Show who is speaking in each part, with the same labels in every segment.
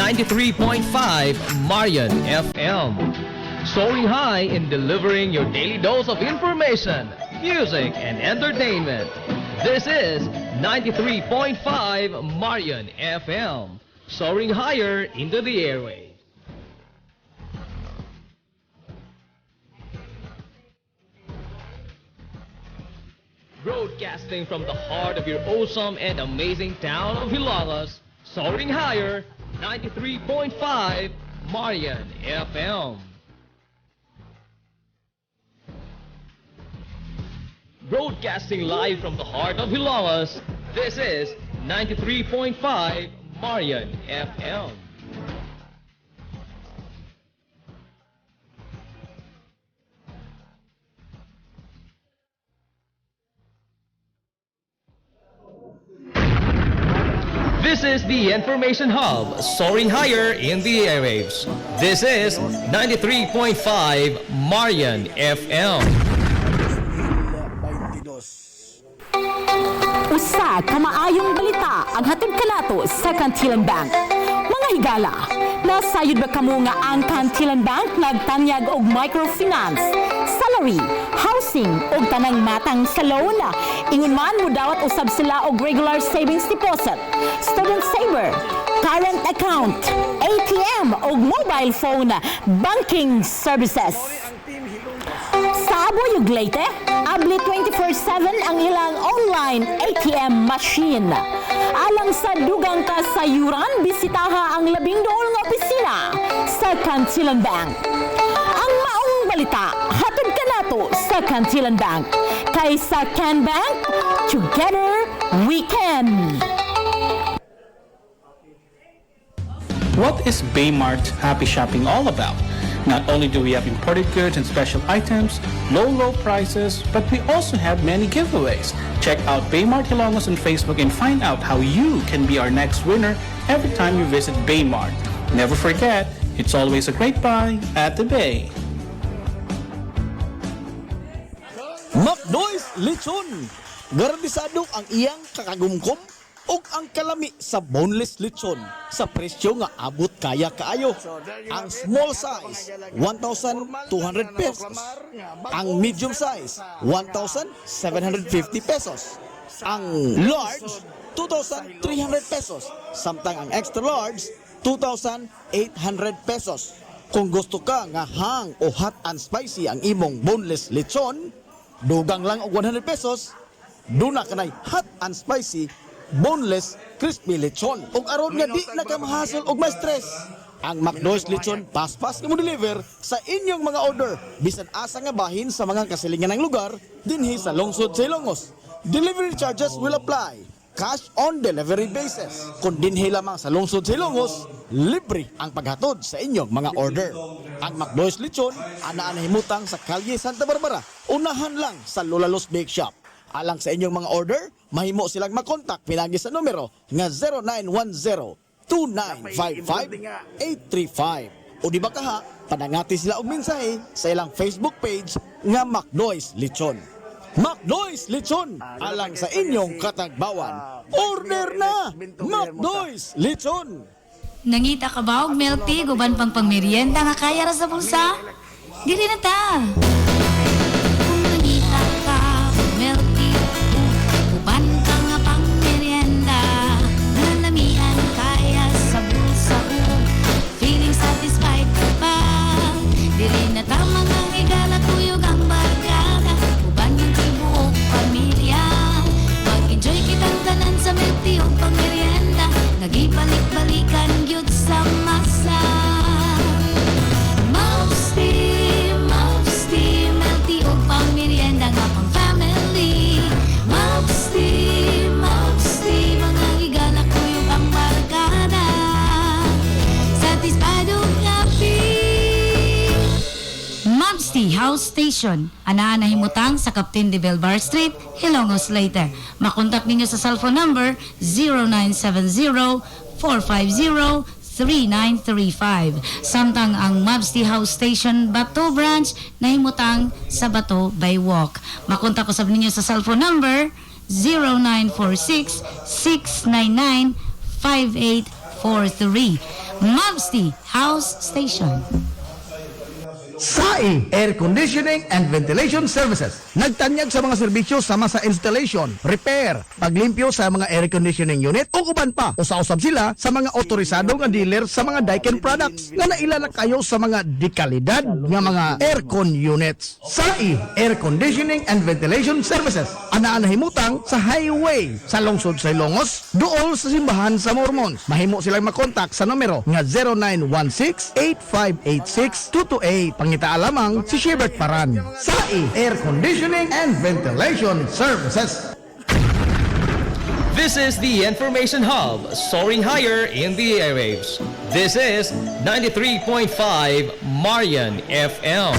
Speaker 1: 93.5 Marian FM. Soaring high in delivering your daily dose of information, music, and entertainment. This is 93.5 Marian FM. Soaring higher into the airway. Broadcasting from the heart of your awesome and amazing town of Hilagas, soaring higher, 93.5 Marian FM. Broadcasting live from the heart of Hilagas, this is 93.5 Marian FM. This is the Information Hub, soaring higher in the airwaves. This is 93.5 Marian FM.
Speaker 2: Usa ka maayong balita ang hatod kanato sa Kantilan Bank. Mga higala, nasayod ba kamo nga ang Kantilan Bank nagtanyag og microfinance, salary, housing ug tanang matang sa loan? Ingon man mo dawat usab sila og regular savings deposit, student saver, current account, ATM ug mobile phone banking services. Sa Aboyog Leyte, abli 24/7 ang ilang online ATM machine. Alang sa dugang kasayuran, bisitaha ang 12 nga opisina sa Kantilan Bank. Ang maong balita, hatod kanato sa Kantilan Bank. Kay sa Can Bank, together we can.
Speaker 3: What is Baymart Happy Shopping all about? Not only do we have imported goods and special items, low prices, but we also have many giveaways. Check out Baymart Hilagas on Facebook and find out how you can be our next winner every time you visit Baymart. Never forget, it's always a great buy at the Bay.
Speaker 4: McDoy's Lechon. Garantisado ang iyang kakagumkom ug ang kalami sa boneless lechon sa presyo nga abot kaya kaayo. Ang small size 1,200 pesos. Ang medium size 1,750 pesos. Ang large 2,300 pesos. Samtang ang extra large 2,800 pesos. Kung gusto ka nga hang o hot and spicy ang imong boneless lechon, dugang lang og 100 pesos. Duna kanay hot and spicy boneless crispy lechon. Ug aron nga di na ka mahasol og ma-stress, ang McDoy's Lechon paspas nga mo deliver sa inyong mga order bisan asa nga bahin sa mga kasilingan ng lugar dinhi sa lungsod sa Ilongos. Delivery charges will apply. Cash on delivery basis. Kung dinhi lamang sa lungsod sa Ilongos, libre ang paghatod sa inyong mga order. Ang McDoy's Lechon ana himutang sa Kalye Santa Barbara, unahan lang sa Lola Los Bake Shop. Alang sa inyong mga order, mahimo silang makontak pinagi sa numero nga 0910-2955-835. O di ba kaha, padangati sila og mensahe sa ilang Facebook page nga McDoy's Lechon. McDoy's Lechon, alang sa inyong katagbawan. Order na! McDoy's Lechon!
Speaker 5: Nangita ka ba og milk tea guban pang pangmerienda nga kaya ra sa bulsa? Dili na ta. Kung nangita ka og milk tea guban ka nga pangmerienda, nalamian kaya sa bulsa ug feeling satisfied ka pa. Dili na ta mga higala kuyog ang barkada, guban yung tibuok pamilya. Mag-enjoy kitang tanan sa milk tea ug pangmerienda, nagibalik-balikan gyud sa masa. Mouse tea, milk tea ug pangmerienda nga pang family. Mouse tea, mga higala kuyog ang barkada, satisfied ug happy. Mouse Tea House Station, ana himutang sa Captain de Belbar Street, Ilongos Leyte. Makontak ninyo sa cellphone number 0970-450-3935. Samtang ang Mabs Tea House Station Bato Branch nahimutang sa Bato by Walk. Makontak ko sa ninyo sa cellphone number 0946-699-5843. Mabsti House Station.
Speaker 6: SAI Air Conditioning and Ventilation Services. Nagtanyag sa mga serbisyo sama sa installation, repair, paglimpyo sa mga air conditioning unit o uban pa. Usa-usab sila sa mga otorisado nga dealer sa mga Daikin products nga nailala kayo sa mga dekalidad nga mga aircon units. SAI Air Conditioning and Ventilation Services. Anaan himutang sa highway sa lungsod sa Ilongos, duol sa simbahan sa Mormons. Mahimo silang makontak sa numero nga 0916-8586-228. Pangita lamang si Shebert Paran. SAI Air Conditioning and Ventilation Services.
Speaker 1: This is the Information Hub, soaring higher in the airwaves. This is 93.5 Marian FM.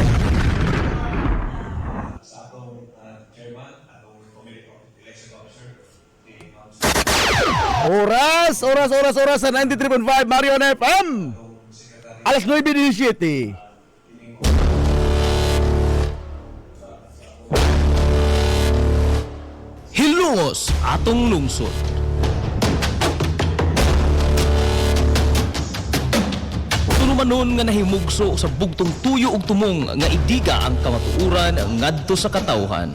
Speaker 4: Oras sa 93.5 Marion FM. Alas 9:17.
Speaker 1: Hilongos atong lungsod. Tulumanon nga nahimugso sa bugtong tuyo ug tumong nga idiga ang kamatuuran ngadto sa katawhan.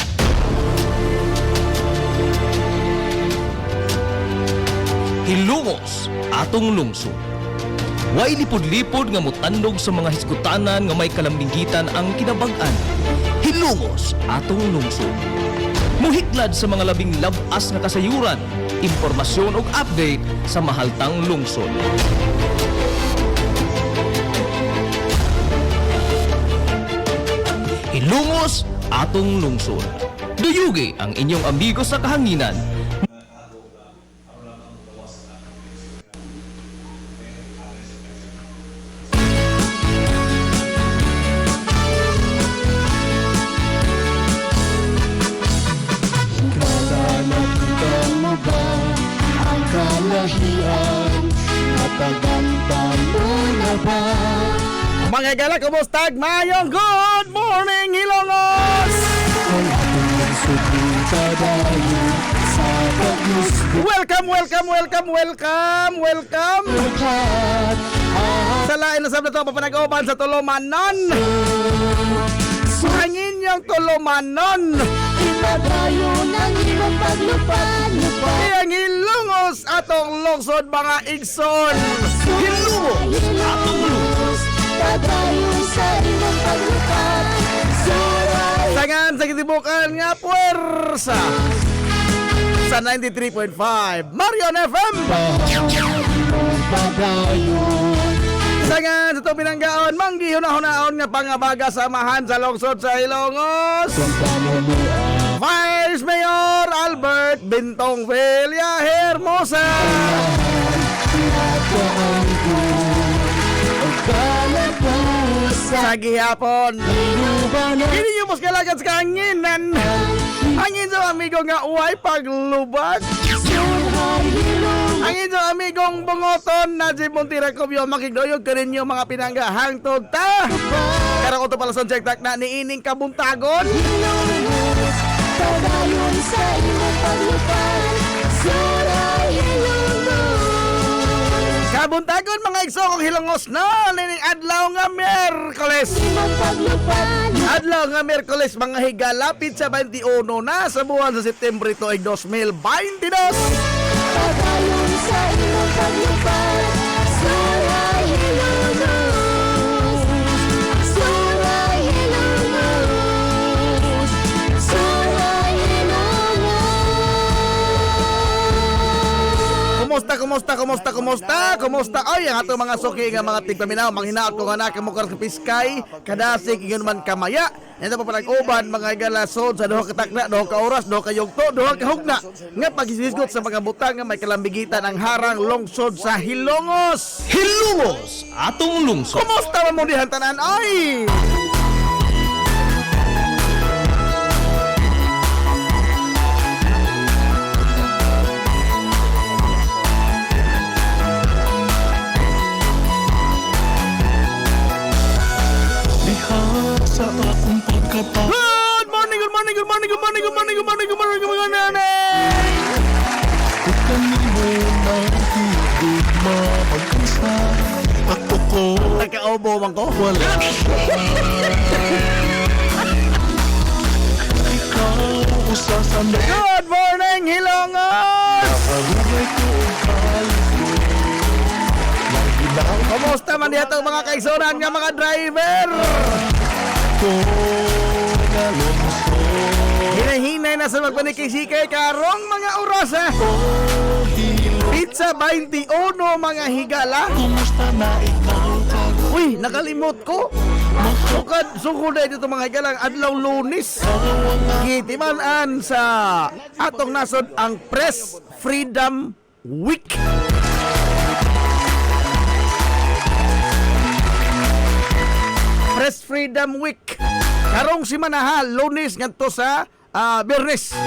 Speaker 1: Hilongos atong lungsod. Way lipod-lipod nga mutandog sa mga hisgutanan nga may kalambigitan ang kinabag-an. Hilongos atong lungsod. Muhiklad sa mga labing labas nga kasayuran, impormasyon ug update sa mahaltang lungsod. Hilongos atong lungsod. Duyugi ang inyong amigo sa kahanginan.
Speaker 4: Mga gala, kumusta? Mayong good morning, Hilongos! Welcome! Sa lain na sabda ito, papanag-uban sa Tulumanon. Hangin yung Tulumanon. Iyang Hilongos atong lungsod mga igsoon. Hilongos atong lungsod. Sangan sa kitibukan nga puwersa sa 93.5 Marion FM. Sangan sa ito pinanggaon, manggihuna-hunaon nga pangabaga samahan sa lungsod sa Hilongos. Vice Mayor Albert Bintong Villa Hermosa. Sa gihapon hindi nyo mas kalagan sa kahanginan. Hangin sa amigo nga uway paglubag. Hangin sa amigong bungoton na si Montira Kubyo makigdoyog ka rin yung mga pinanggahang tugta. Karang ito pala sa check tak na niining kabuntagon.
Speaker 7: Padayon sa imong paglupan, suray Hilongos.
Speaker 4: Kabuntagon mga igsokong Hilongos na nining adlaw nga Miyerkules. Adlaw nga Miyerkules mga higalapit sa 21 na sa buwan sa Setyembre tuig 2022.
Speaker 7: Padayon sa imong paglupan, suray Hilongos. Suray Hilongos. Suray Hilongos.
Speaker 4: Kumusta? Ay, ang ato mga suki nga mga tigpaminaw, manghinaot ko nga na kamukar sa piskay, kadasig, ingon man kamaya. Ito pa palang-uban, mga galasod sa duha katakna, duha ka oras, duha ka yugto, duha ka hugna. Nga paghisisgot sa mga butang nga may kalambigitan ang harang lungsod sa Hilongos.
Speaker 1: Hilongos atong lungsod.
Speaker 4: Kumusta man mo dihan tanan? Ay! Good morning, nanay! Nagka-obo man ko. Good morning, Hilongos! Kumusta man dito mga kaigsunan nga mga driver? Hinahinay na sa magpanikisikay karong mga oras ha. Pizza 21 mga higala. Uy, nakalimot ko. Sukod na dito mga higala adlaw Lunes. Gitimanan sa atong nasod ang Press Freedom Week. Press Freedom Week. Karong simana ha, Lunes ngadto sa Biyernes.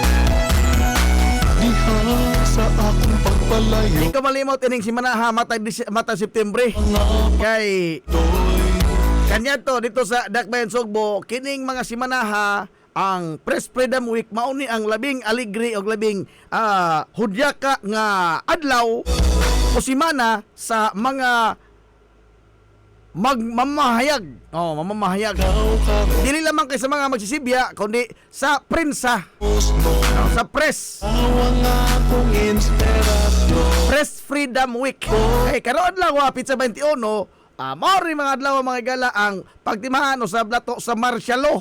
Speaker 4: Di ko malimot ining simana ha, mata September. Kay kanya to dito sa Dakbayan Sugbo, kining mga simana ha, ang Press Freedom Week mauni ang labing aligre o labing hudyaka nga adlaw o simana sa mga mamahayag. Mamahayag. Dili lamang kay sa mga magsisibya kundi sa prensa. Sa press. Press Freedom Week. Karon adlaw Pizza 21, maori mga adlaw mga gala ang pagtimahan sa blato sa martial law.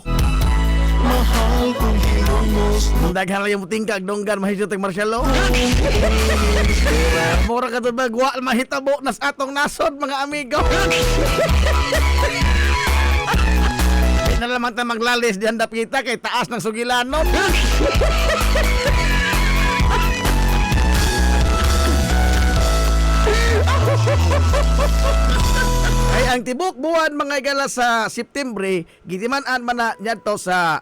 Speaker 4: Daghan lang yung tingkag donggan mahisot ang martial law. Mura ka doon bagwa mahitabo nas atong nasod mga amigo. Na naman tayo maglalis di handap kita kay taas ng sugilanon. Ay ang tibok buwan mga igala sa September gitiman-an man na nyadto sa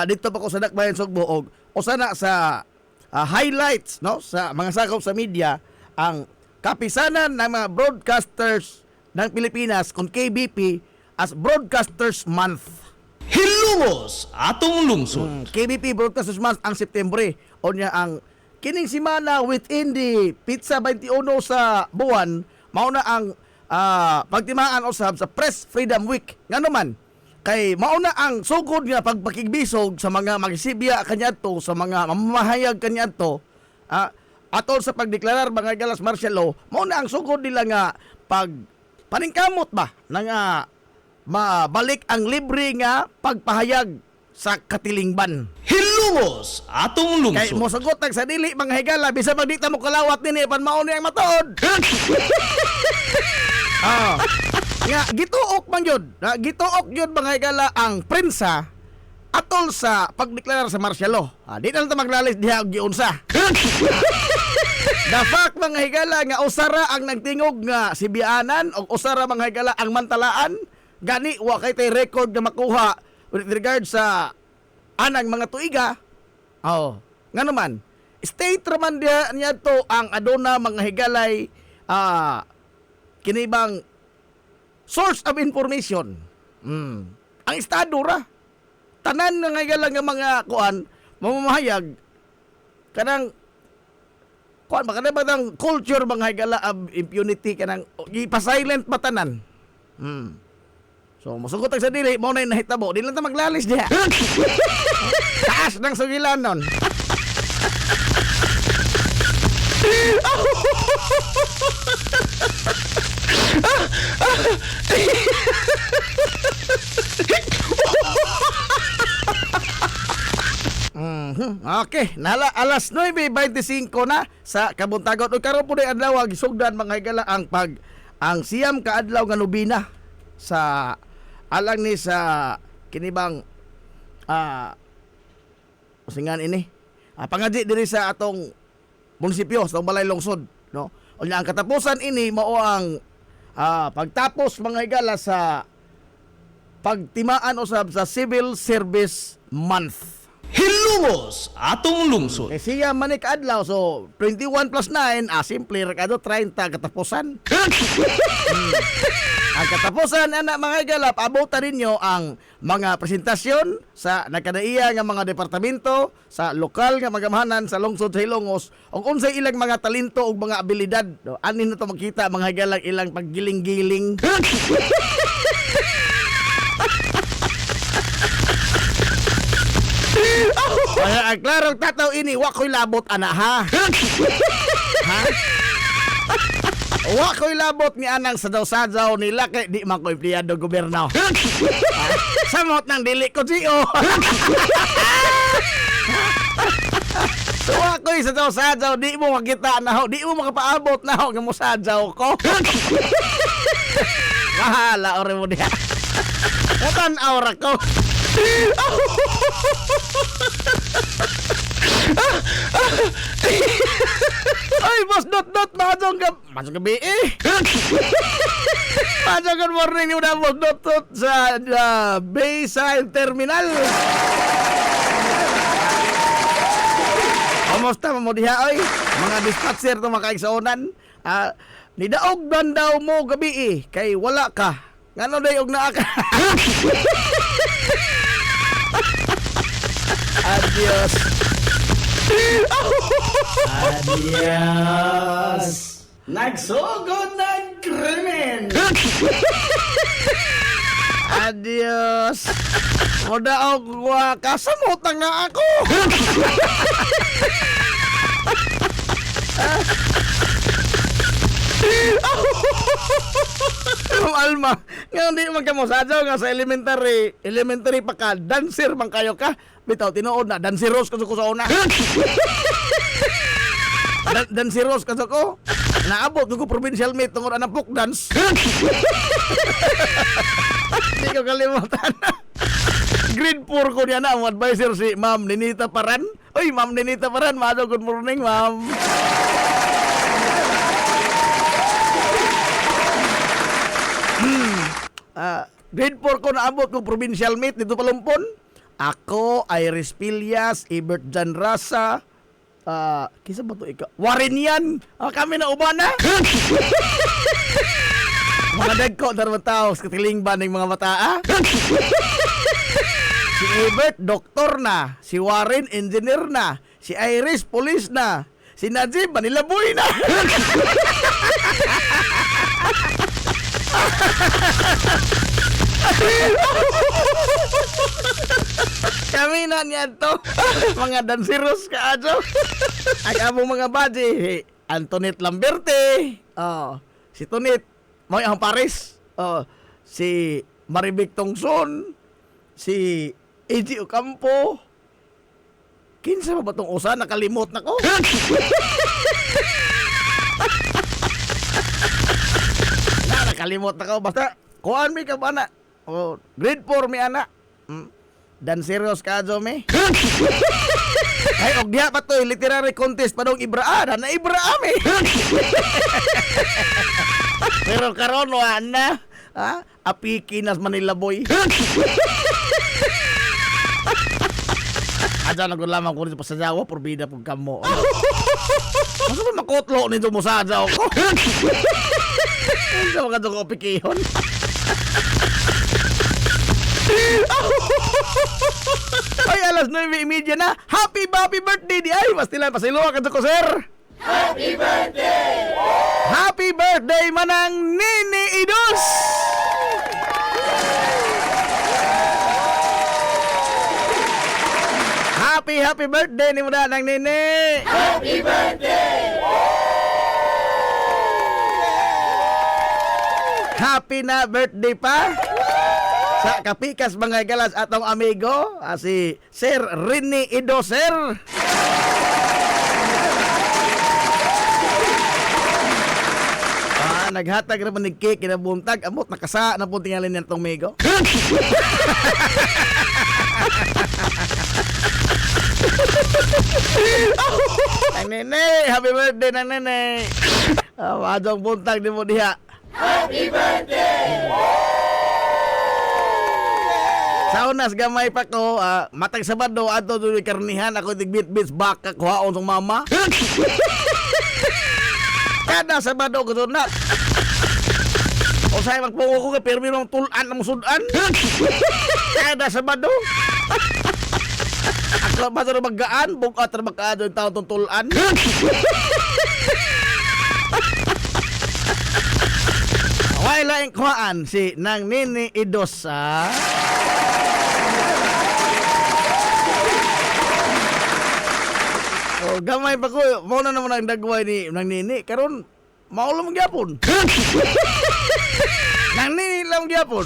Speaker 4: dito pa ko sa Dakbayan Sugbo og usa na sa highlights no sa mga sakop sa media ang kapisanan ng mga broadcasters ng Pilipinas kung KBP as Broadcasters Month.
Speaker 1: Hilungos atong lungsod.
Speaker 4: KBP Broadcasters Month ang September. O niya ang kining simana within the Pizza 21 sa buwan mauna ang pagtimaan usab sa Press Freedom Week. Ngano man kay mauna ang sugod nga pagpakigbisog sa mga magsibya kaniadto sa mga mamahayag kaniadto atol sa pagdeklarar mga galas martial law mauna ang sugod nila nga pag paningkamot ba na nga mabalik ang libre nga pagpahayag sa katilingban.
Speaker 1: Hilungos atong
Speaker 4: Kay
Speaker 1: lungsod.
Speaker 4: mo sagot sa dili mga higala bisan magdita mo kalawat nini pan mauni ang matuod. Nga gituok man yun. Gituok yun mga higala ang prensa atol sa pagdeklarar sa martial law. Di na lang maglalis diha og giunsa. The fact mga higala nga usara ang nagtingog nga sibianan o usara mga higala ang mantalaan gani wa kay tay record nga makuha with regard sa anang mga tuiga. Ngano man state raman niya to ang aduna mga higalay kinibang source of information. Ang estado ra tanan nga higala nga mga kuan mamamahayag kanang kuan ba kanang batang culture mga higala of impunity kanang ipa-silent batanan. So, masugot ang sa dili, mo na yung nahitabo. Di lang ta maglalis diya. Taas ng sugilanon. Okay, alas 9:25 na sa Kabuntagon. O karon po na adlaw gisugdan mga higala ang siyam ka adlaw nga nobina sa alang ni sa kinibang usingan ini pangadji diri sa atong munisipyo sa Balay Lungsod no. Unya ang katapusan ini mao ang pagtapos mga higala sa pagtimaan usab sa Civil Service Month.
Speaker 1: Hilungos atong lungsod.
Speaker 4: Kay siya manik adlaw so 21 plus 9 simple rekado 30 katapusan.
Speaker 6: Ang katapusan, anak mga higala, paabutan ninyo ang mga presentasyon sa nagkadaiya nga mga departamento sa lokal nga magamahanan sa lungsod sa Ilongos o unsay ilang mga talento o mga abilidad. Anin na to makita mga higala ilang paggiling-giling. Kaya ang klarong tataw ini, wa ko'y labot, ana, ha? Ha? Wa ko'y labot ni anang sadaw-sadaw nila kay di man ko empleyado gobyerno. Ha? Samot ng dili ko siyo. So wa ko'y sadaw-sadaw, di mo makita na ho, di mo makapaabot na ho nga mo sadaw ko. Mahala ore mo diha. Katan aura ko. Ay, boss, dot, masong gabi eh. Masong good morning ni Uda, boss, dot, sa Bayside Terminal. Kamusta mo diha, oy? Mga dispatcher to makaigsaonan. Nidaog dan daw mo gabi eh, kay wala ka. Ngano day og naa ka? Adios. Adios. Nagsugod ng krimen. Adios. Moda og kasamutan nga ako. Alma, nga hindi man ka mo sadyaw nga sa elementary pa ka, dancer man kayo ka. Bitaw, tinuod na, danceros kasi ko sa una. Danceros kasi ko. Naabot ko provincial meet tungod anang folk dance. Hindi ko kalimutan. Grade 4 ko niya na, ang advisor si Ma'am Ninita Paran. Uy, Ma'am Ninita Paran, maado, good morning, Ma'am. Grade 4 ko naabot kong provincial meet dito Palumpon. Ako, Iris Pillas, Ibert Jan Rasa, kisa ba ito ikaw? Warinian! Kami na ubana! Mga dagko, darwang tao, sa katiling ba ng mga mata, Si Ibert, doktor na. Si Warren, engineer na. Si Iris, police na. Si Najib, manilaboy na. Kami na niya to. Mga danseros ka ajo. Ang among mga baji, Antoinette Lamberte. Si Tonit, Moy ang Paris. Si Maribik Tongson. Si Eji Ocampo. Kinsa ba itong usa? Nakalimot na ko. Nakalimot na ko. Basta, kuhaan mi ka ba na? Grade 4 mi anak. Dan serious ka, Jome? Ay, og diha pa to, literary contest pa dong ibraan. Na ibraan mi. Pero karon wa na. Apiki nas Manila boy. Adya na ko lamang ko rin sa Jawa, porbida pong kamo. Masa ba makotlo nito mo sa Jawa ko? Hindi mo ka ito ko pikihon. Ay, alas 9:30 na. Happy birthday di ay. Pastilan, pasiluwa ka ito ko, sir. Happy birthday! Happy birthday manang Nini Idos! Happy birthday ni muda nang Nini! Happy birthday! Happy na birthday pa sa kapikas mga galas atong amigo, si Sir Rini Ido, sir. Naghatag naman ng cake kinabuntag, amot nakasa na po tingalin niya itong amigo. Nang Nene, happy birthday nang Nene. Adong buntag di mo diha. Happy birthday! Sa unas gamay pa ko, matag Sabado ato duloy karnihan ako tigbit-bits baka kuhaon sa mama. Kada Sabado ko sunat.
Speaker 8: O sa'yo magpungo ko kay pero mayroong tulan na musudan. Kaya na sa bado. Akla ba sa maggaan? Bukat na magkaan yung tao itong tulan. Wala yung kuhaan si Nang Nini Idosa. O gamay pa ko. Mauna naman ang dagway ni Nang Nini. Karon maulam magyapon. Nang Nini lang magyapon.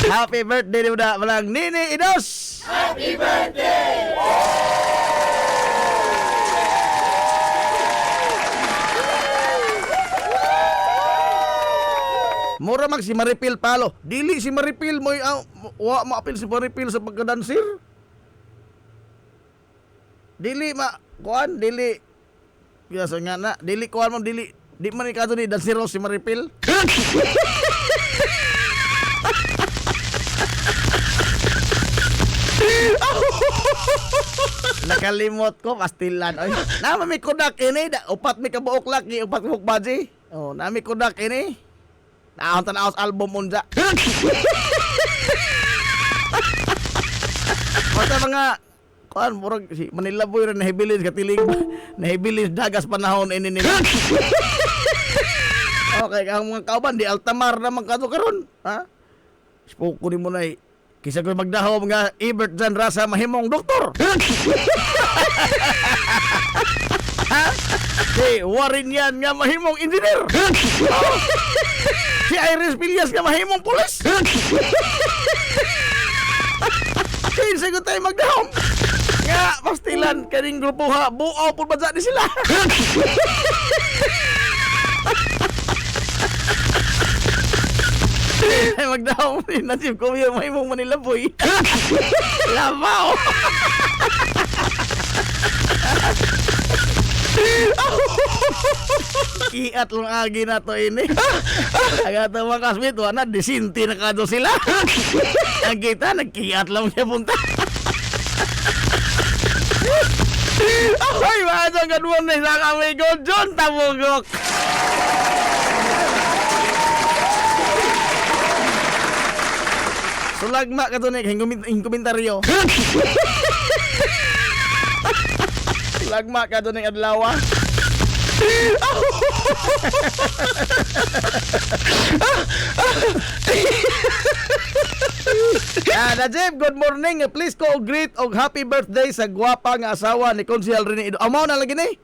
Speaker 8: Happy birthday ni Nang Nini Idos. Happy birthday! Mura mag si Maripil palo. Dili si Maripil mo wa maapil si Maripil sa pagkadansir. Dili kuan dili. Biasa nga na, dili kuan mo dili. Di man ikato ni dansiro si Maripil. Nakalimot ko pastilan. Oy, nama mi kodak ini, upat mi kabuok laki, upat mi baji. Oh, nami kodak ini. Naon tanaos album unja. Basta mga kuan murag si Manila Boy rin nahibilis katiling nahibilis dagas panahon ini nila. Okay, ang mga kauban di Altamar naman kato karon, ha? Spoko ni mo na kisa ko magdahaw mga Ebert Jan Rasa mahimong doktor. Ha? Si Warren yan nga mahimong engineer. Oh. Si Iris Villas nga mahimong pulis. Kinsa ko tayo magdahom. Nga, pastilan, kaning grupo ha, buaw po ba dyan sila. Ay magdahom rin, nasib ko yung mahimong Manila Boy. Labaw. Iat lang agi na to ini. Agad mga kasmit, wana, disinti na kado sila. Ang kita, nagkiat lang siya punta. Ay, mga gaduan na isang amigo, John Tabugok. Sulagma ka to na yung komentaryo. Sulagma ka to na yung adlawa. Najib, good morning. Please call greet og happy birthday sa gwapa nga asawa ni Konsehal Rene Idos. Amo na lagi ni.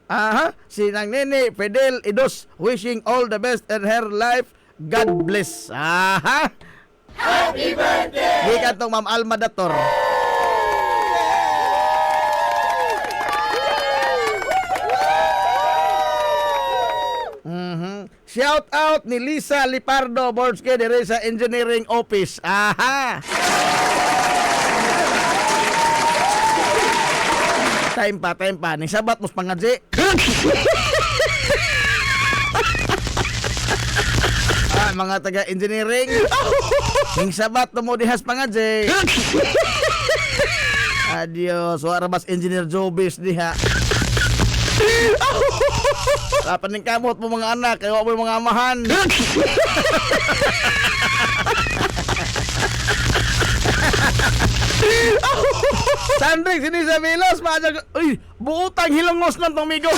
Speaker 8: Aha, si Nang Nini Fidel Idos wishing all the best in her life. God bless. Aha. Happy birthday. Gikan tong Ma'am Alma Dator. Shout out ni Lisa Lipardo Borske dire sa Engineering Office. Aha. Time pa. Ni sabat mos pangadji. Mga taga engineering. Ning sabat mo dihas pangadji. Adios, wala bas engineer Jobis diha. Kapan ning kamot mo mga anak, kaya mo mga amahan. Sandring, sini sa Milos, uy, buutang hilongos ng tomigo.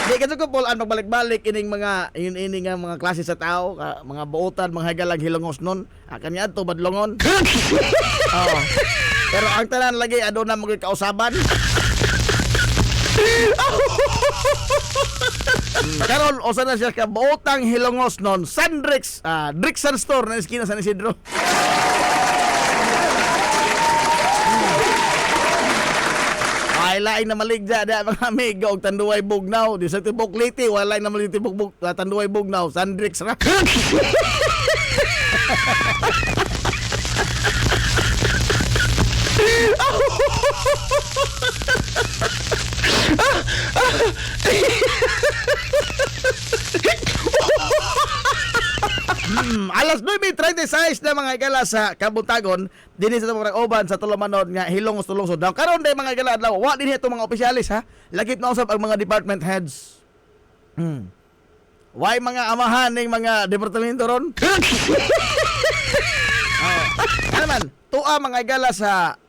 Speaker 8: Di ka ko pulaan magbalik-balik ining mga ining nga mga klase sa tao, mga buutan, mga hagalag hilongos nun. Akan nga to badlongon. Oh. Pero ang tanan lagi aduna mo kausaban. Karon usa na siya ka buutang hilongos nun. Sandrix, Drixan Store na eskina San Isidro. Ay lain na maligja da mga amigo og Tanduay Bugnaw di sa Tibok Liti wala na maligja Tibok Tanduay Bugnaw Sandrix ra. Alas 9:30 size na mga higala sa Kabuntagon dinhi sa mga uban sa Tulumanon nga hilong tulungsod. Now karon day mga higala adlaw wa dinhi itong mga opisyalis ha. Lagip na usab ang mga department heads. Why mga amahan ning mga departamento ron? Ano man, tuwa mga higala sa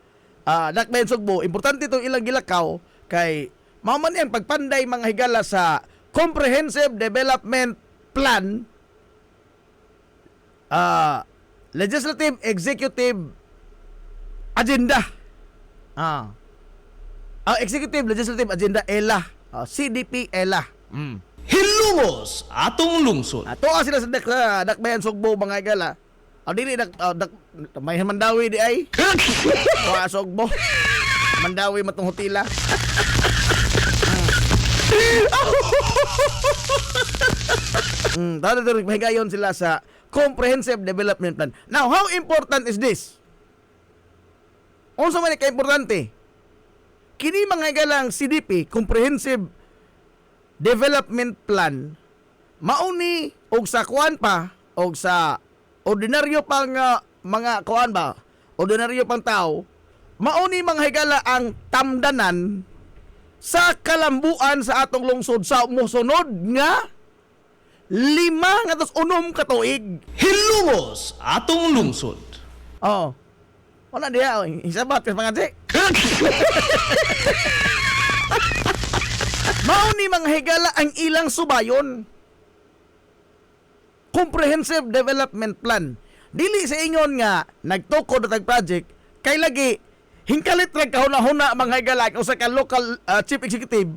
Speaker 8: Dakbayan Sugbo, importante itong ilang gilakaw kay mao man yan pagpanday mga higala sa Comprehensive Development Plan, Legislative Executive Agenda. Executive Legislative Agenda ELA, CDP ELA.
Speaker 3: Hilungos atong lungsod.
Speaker 8: Tuwa sila sa Dakbayan Sugbo mga higala. Dili may Mandawi di ay. Wa Sugbo. Mandawi matong hotela. Tawag mahigayon sila sa Comprehensive Development Plan. Now, how important is this? Unsa man ka importante? Kini mga higala CDP, Comprehensive Development Plan, mauni og sa kuan pa og sa ordinaryo pang mga kuan ba, ordinaryo pang tao, mauni mga higala ang tamdanan sa kalambuan sa atong lungsod sa mosunod nga 5 ka tuig.
Speaker 3: Hilungos atong lungsod.
Speaker 8: Oh. Wala diya, isabat ka mga dik. Mauni mga higala ang ilang subayon. Comprehensive Development Plan. Dili sa ingon nga nagtukod at project kay lagi hingkalit rag kahuna-huna mga higala o sa ka local chief executive.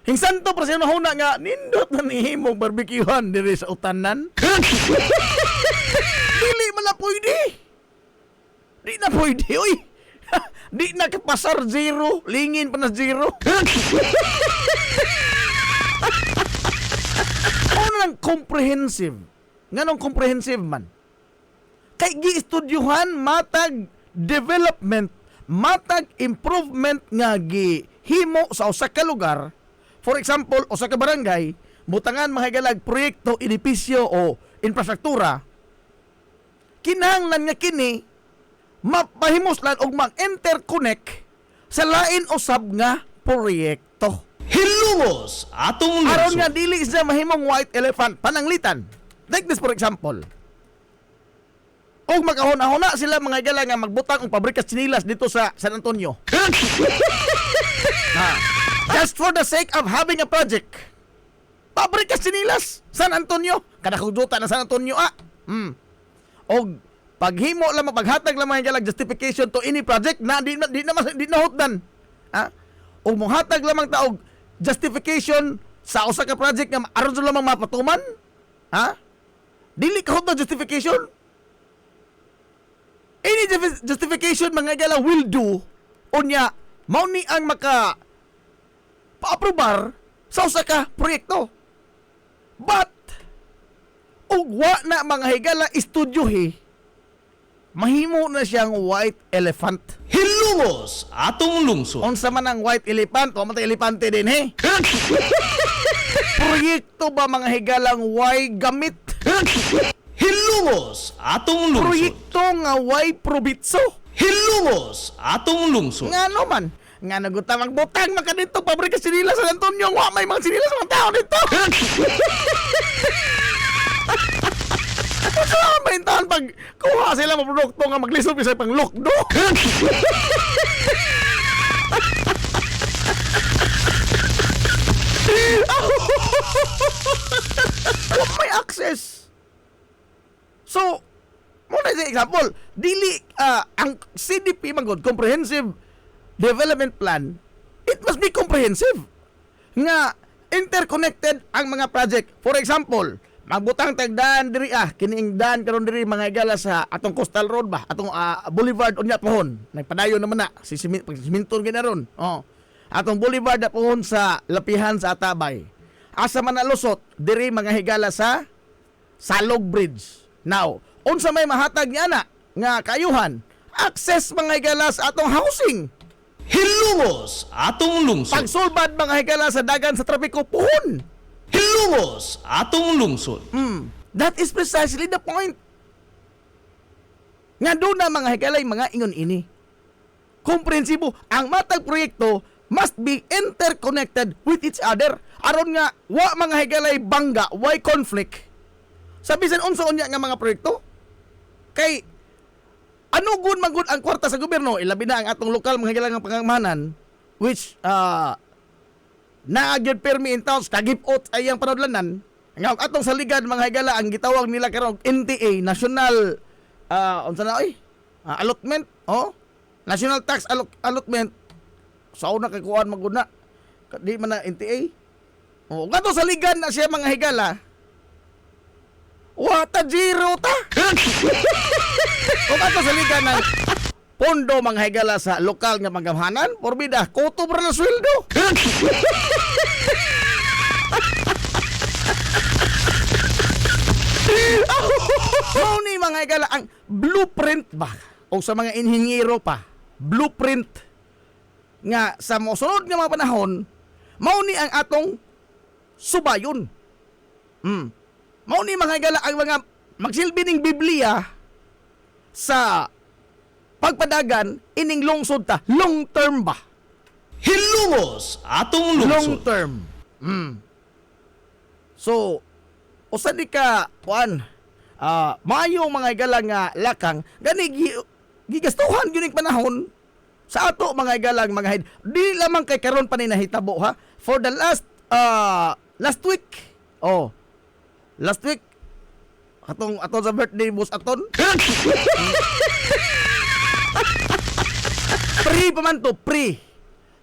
Speaker 8: Hingsanto pa siya huna nga nindot na nihimong barbecuehan diri sa utanan. Dili man na pwede. Di na pwede, oy. Di na kapasar zero, lingin pa na zero. Ano lang comprehensive? Nganong comprehensive man? Kay gi-estudyuhan matag development, matag improvement nga gihimo sa usa ka lugar. For example, usa ka barangay, butangan mahigalag proyekto, edipisyo o infrastruktura. Kinahanglan nga kini mapahimoslan og mag-interconnect sa lain usab nga proyekto.
Speaker 3: Hilungos atong lungsod.
Speaker 8: Aron nga dili siya mahimong white elephant pananglitan. Like this for example. Og makahuna-huna sila mga higala nga magbutang og pabrikas tsinilas dito sa San Antonio. Just for the sake of having a project. Pabrikas tsinilas San Antonio. Kada kuduta na San Antonio Og paghimo lang paghatag lang mga higala justification to any project na di na hotdan. O mohatag lamang taog justification sa usa ka project nga aron sa lamang mapatuman? Dili ka hotdan justification. Any justification mga higala will do unya mao ni ang maka pa-aprobar sa usa ka proyekto. But ugwa na mga higala istudyohi, mahimo na siyang white elephant.
Speaker 3: Hilungos atong lungsod.
Speaker 8: Unsa man ang white elephant? O matay elepante din he. Proyekto ba mga higalang Y gamit?
Speaker 3: Hilungos atong lungsod.
Speaker 8: Proyekto nga Y probitso?
Speaker 3: Hilungos atong lungsod.
Speaker 8: Ngano man? Nga naguta magbutang maka dito pabrika sinila sa San Antonio. Wa may mga sinila sa mga tao dito. Saan ba intahan pag kuha sila mga produkto nga maglisod sa pang lokdo? Huwag may access. So, muna sa example, dili ang CDP magod, Comprehensive Development Plan, it must be comprehensive. Nga, interconnected ang mga project. For example, magbutang tagdaan diri kining daan karon diri mga higala sa atong coastal road ba atong boulevard unya pohon nagpadayon naman na si siminton ginaron atong boulevard na pohon sa lapihan sa Atabay asa man nalusot diri mga higala sa Salog Bridge. Now unsa may mahatag niya na nga kayuhan access mga higala sa atong housing.
Speaker 3: Hilungos atong lungsod.
Speaker 8: Pagsulbad mga higala sa dagan sa trapiko pohon.
Speaker 3: Hilungos atong lungsod.
Speaker 8: That is precisely the point. Nga doon na mga higalay, mga ingon ini. Komprehensibo, ang matag proyekto must be interconnected with each other. Aron nga, wa mga higalay bangga, why conflict? Sabisan unsa unya nga mga proyekto? Kay, ano gun magud ang kwarta sa gobyerno? Ilabi na ang atong lokal mga higalay nga pangamanan, which, naagyod permi in towns, kagipot ay ang panudlanan. Nga atong saligan mga higala ang gitawag nila karon NTA, National unsa na allotment, National Tax Allotment. Sa una kay kuan maguna. Di man na NTA. Ngadto saligan na siya mga higala. Wata zero ta. Kung ato saligan ng pondo mga higala sa lokal nga panggamhanan, porbida kuto para na sweldo. Ni mga higala ang blueprint ba o sa mga inhinyero pa, blueprint nga sa mosunod nga mga panahon, mao ni ang atong subayon. Mao ni mga higala ang mga magsilbi ning Biblia sa pagpadagan ining lungsod ta, long term ba?
Speaker 1: Hilungos atong lungsod.
Speaker 8: Long term. So, usa di ka kuan, maayo mga higala nga lakang gani gigastuhan gyud ning panahon sa ato mga higala mga head. Di lamang kay karon pa ni nahitabo ha. For the last week. Last week atong sa birthday boss aton. Pre pa man to, pre.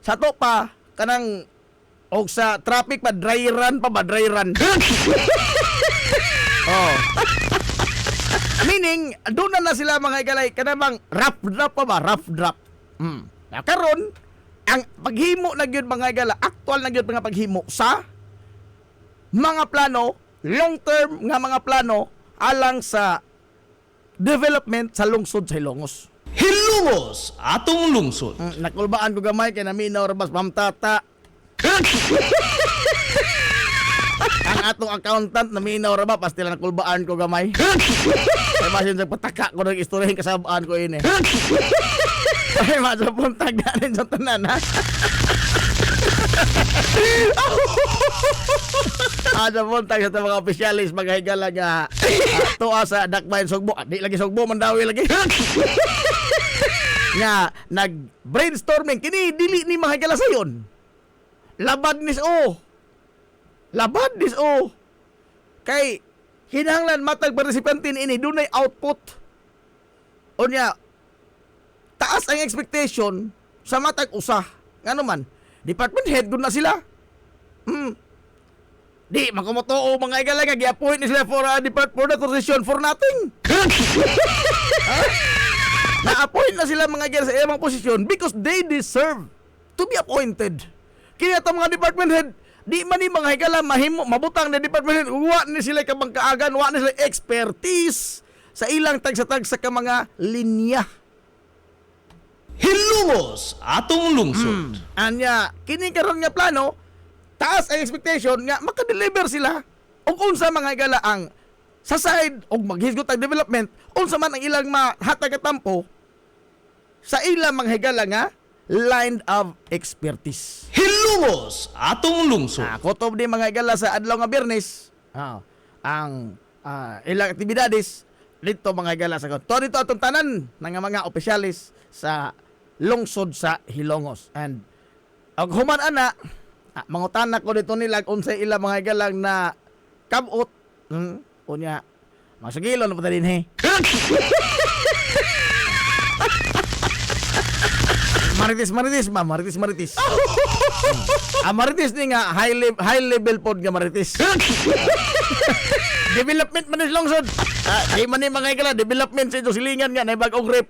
Speaker 8: Sa to pa kanang og sa traffic pa dry run pa ba, dry run. Meaning, doon na sila mga igalay, kanamang rough drop pa ba? Rough drop. Karon, ang paghimo na gyud mga igala, actual na gyud mga paghimo sa mga plano, long term nga mga plano alang sa development sa lungsod sa Hilongos.
Speaker 1: Hilungos atong lungsod.
Speaker 8: Nakulbaan ko gamay kay naminaw rabas mamtata. Ang atong accountant naminaw ra ba pas tila nakulbaan ko gamay. Ay masin sa pataka ko ng istoryahin kasabaan ko ini. Ay masapon taganin sa tanan ha. Ada pun tag sa mga opisyalis mga higala nga tuwa sa dakbayan sugbo. Di lagi sugbo mandawi lagi. Nga nag-brainstorming kini dili ni mga higala sayon. Labad nis kay hinahanglan matag participante ini dunay output. Unya taas ang expectation sa matag usa. Ngano man, department head gud na sila. Di makumotoo mga igala nga gi-appoint ni sila for the position for nothing. Na-appoint na sila mga igala sa iyang posisyon because they deserve to be appointed. Kaya itong mga department head, di man ni mga higala mabutang na department head, wa ni sila kabangkaagan, wa ni sila expertise sa ilang tagsa-tagsa ka mga linya.
Speaker 1: Hilungos atong lungsod.
Speaker 8: Anya, kini karon nga plano, taas ang expectation nga makadeliver sila. Og unsa mga higala ang sa side og maghisgot ang development, unsa man ang ilang mahatag tampo sa ilang mga higala nga line of expertise.
Speaker 1: Hilungos atong lungsod.
Speaker 8: Kutob di mga higala sa adlaw nga Biyernes, ang ilang aktibidades dito mga higala sa to dito atong tanan ng mga opisyalis sa lungsod sa Hilongos. And og human ana mangutana ko dito nila unsay ilang mga higala na kabot. Unya masagilon na pa din he. Marites. Marites ni nga high level pod nga marites. Development man is lungsod. Di man ni mga igala development sa itong silingan nga na bagong rep.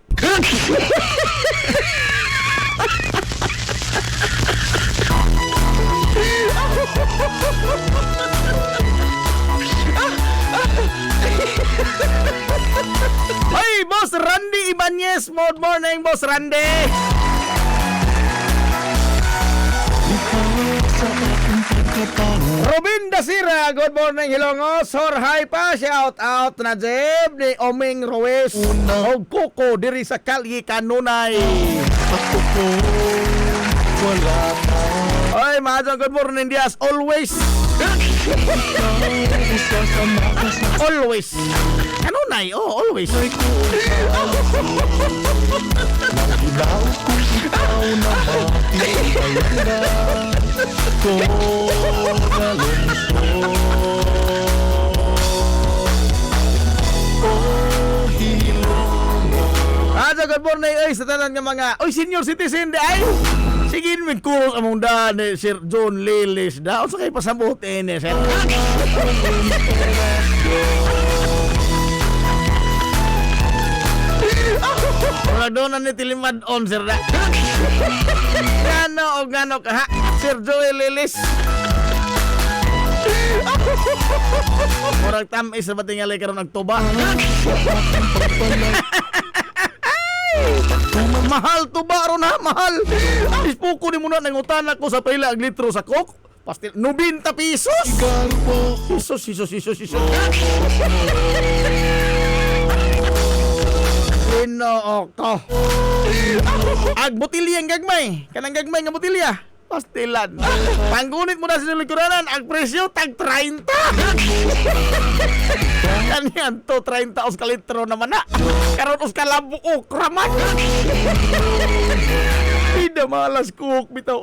Speaker 8: Hey, Boss Randy Ibanez. Good morning, Boss Randy. Robin Dasira, good morning Hilongos. Sorhay pa, shout out na Jeb ni Oming Ruiz o Kuko diri sa Kalye Kanunay. Oy, Madam, good morning Diaz. Always. Always. Kanunay, oh, always. Good morning ay sa tanan nga mga senior citizen di ay sige min kuros among daan ni Sir John Lilis daw sa kay pasabot ni sir. Wala doon na ni tilimad on sir da. Gano ka ha Sir Joel Lilis. Murag tamis sa batingalay karon nagtuba. Mahal to ba ron ha? Mahal. Ispuko ni muna nangutan ako sa pila ag litro sa coke. Pastil 90 pesos. Isos. Lino ko. Ag botilya ang gagmay. Kanang gagmay nga botilya. Pastilan. Panggunit mo na sa lingkuranan, ang presyo tag 30. Kanyan to 30 os ka litro naman na. Karon os ka labo kraman. Ida malas cook bitaw.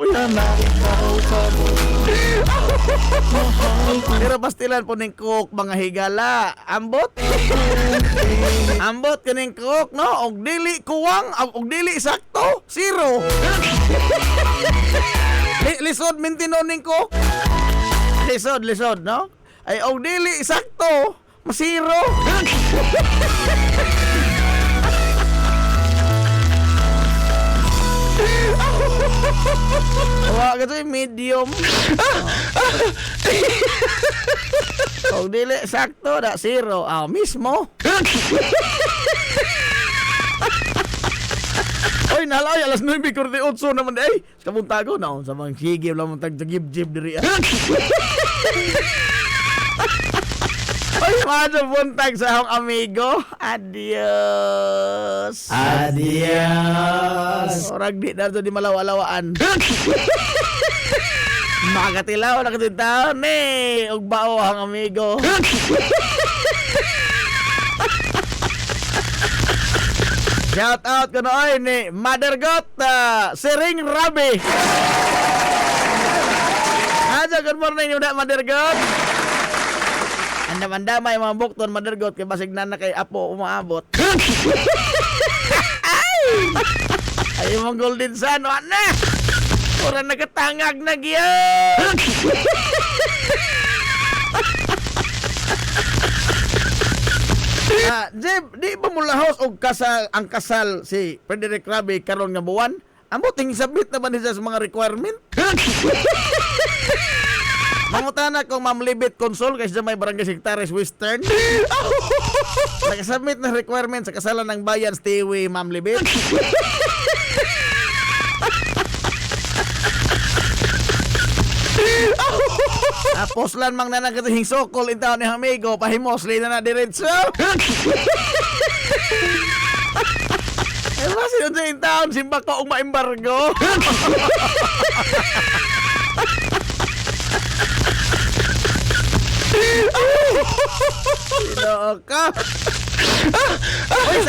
Speaker 8: Pero pastilan po ning cook mga higala. Ambot kaning cook no, og dili kuwang, og dili sakto, zero. Lisod mintinoning ko. Lisod, no? Ay, og dili sakto, masiro. Wala ka to medium. Og dili sakto, da zero. Mismo. Oy, nalay, alas 9:48 naman ay. Sa muntago na, sa mga sige lang mong tag-jib diri. Oy, mga buntag sa akong amigo. Adios. Orag di na di malawa-lawaan. Makatilaw na katitaw ni. Og bao ang amigo. Shout out ko na ni Mother Got, Sering Rabi. Good morning yung Mother Got. Andam-andamay mga bukton Mother Got kay basig na kay Apo umaabot. Ay mong golden sun na. Ora nagatangag na giyan. Jeb, di ba mulahos og ang kasal si Frederick Rabi karon nga buwan? Amo ting sabit na ba niya sa mga requirement? Mangutana kung Ma'am Libet Consol kay sa may Barangay Sectares Western. Nakasubmit na requirement sa kasalan ng bayan Stewie, Ma'am Libet. Poslan mang nanagating sokol in taon ni amigo pahimosli na diretso. Kasi yun sa in taon simba ko ang maimbargo. Sino ka? Uy,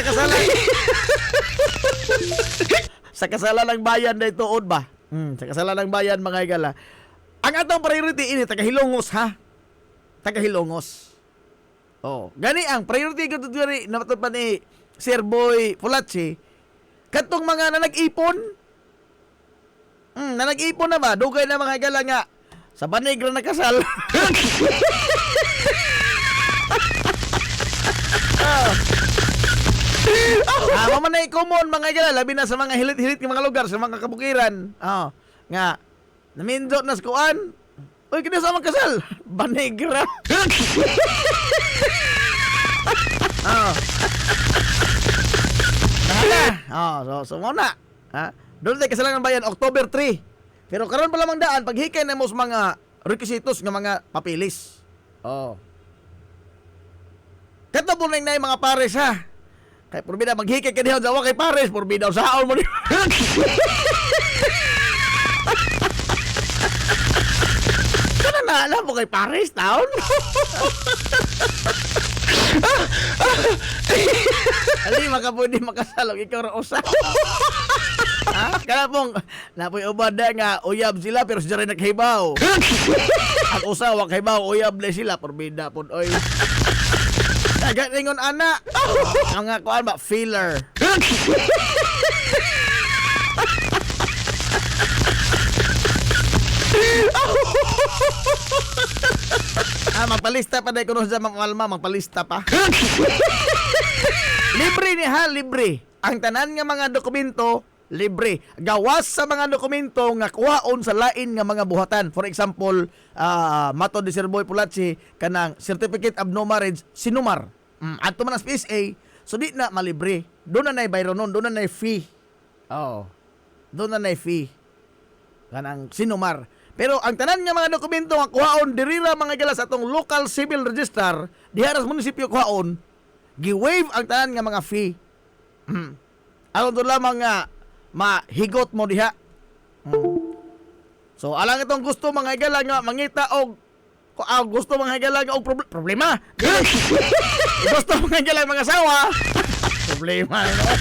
Speaker 8: sa kasalan ng bayan na ituod ba? Sa kasalan ng bayan mga igala. Ang atong priority ini taga-Hilongos ha. Taga-Hilongos. Oh, gani ang priority ko diri namatod pa ni Sir Boy Pulachi. Katong mga nanag-ipon. Nanag-ipon na ba? Dugay na mga igala nga sa Banegra na kasal. Mamanay common mga igala labi na sa mga hilit-hilit ng mga lugar sa mga kabukiran. Nga namindot na skuan. Uy, kina sa kasal. Banegra. So muna. Doon tayo kasalangan bayan, October 3. Pero karon pa lamang daan, paghikay na mo sa mga requisitos nga mga papilis. Oh. Kato po na yung mga pares ha. Kay purbida maghikay ka dihaw sa kay pares, purbida usaon mo. Kana na alam mo kay pares taon. Ali makapudi makasalog ikaw ra usa. Ha? Kana pong napoy ubada nga uyab sila pero sa rin naghibaw. Ang usa wa kay baw uyab na sila purbida pud oy. Naganingon ana. Mga kuan ba filler. Magpalista pa dahil kuno sa mga alma, magpalista pa. Libre ni ha, libre. Ang tanan nga mga dokumento, libre. Gawas sa mga dokumento nga kuhaon sa lain nga mga buhatan. For example, mato de Sir Boy Pulatsi, kanang Certificate of No Marriage, sinumar. Ato man as PSA, so di na malibre. Doon na bayro nun, doon na fee. Oo. Doon na fee. Kanang sinumar. Pero ang tanan nga mga dokumento nga kuhaon dirira mga galas atong local civil register, diharas munisipyo kuhaon, gi-waive ang tanan nga mga fee. Aron doon lamang nga mahigot mo diha. So alang itong gusto mga igala nga mangita og gusto mga igala nga og problema. Gusto mga igala mga asawa. Problema no.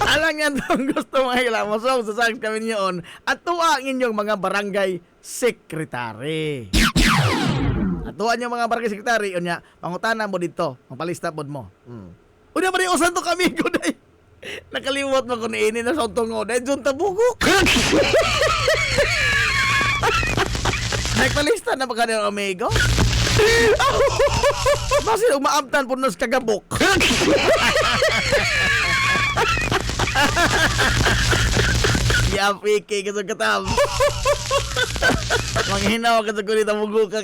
Speaker 8: Alang yan itong gusto mga igala mo. So sasakit kami niyon at tuwa ang inyong mga barangay secretary. Atuan yung mga barangay secretary, unya, pangutanan mo dito, magpalista pod mo. Unya pa rin usan to kami ko day. Nakalimot mo ko ni ini na sa tungo, dahil dyan tabugok. Nagpalista na ba ka ng amigo? Basi umaabtan po nas kagabok. Yapiki ka sa katam. Manghinaw ka sa kulit ang mugo ka.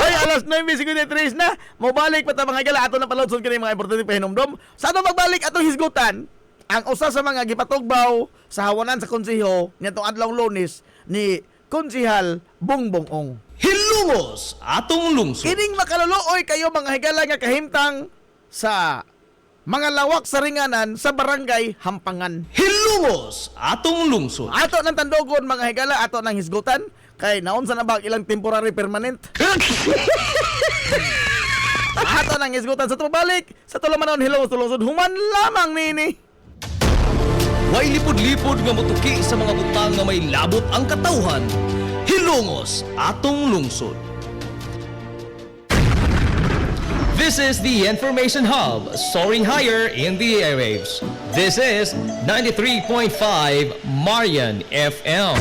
Speaker 8: Ay, alas 9:53 na. Mabalik pa ta mga gala. Ato na palansod ka na yung mga importante pahinumdom. Sa ato magbalik atong hisgutan, ang usa sa mga gipatugbaw sa hawanan sa konseho nitong adlong Lunes ni Konsehal Bongbong Ong.
Speaker 1: Hilungos atong lungsod.
Speaker 8: Kining makaluloy kayo mga higala nga kahimtang sa mga lawak sa ringanan sa barangay Hampangan.
Speaker 1: Hilungos atong lungsod.
Speaker 8: Ato ng tandogon mga higala, ato ng hisgutan kay naon sa nabag ilang temporary permanent. Ato ng hisgutan sa tubalik sa tulamanon hilongos tulungsod human lamang nini.
Speaker 1: Way lipod-lipod nga motuki sa mga butang nga may labot ang katawhan. Hilungos atong lungsod. This is the Information Hub, soaring higher in the airwaves. This is 93.5 Marian FM.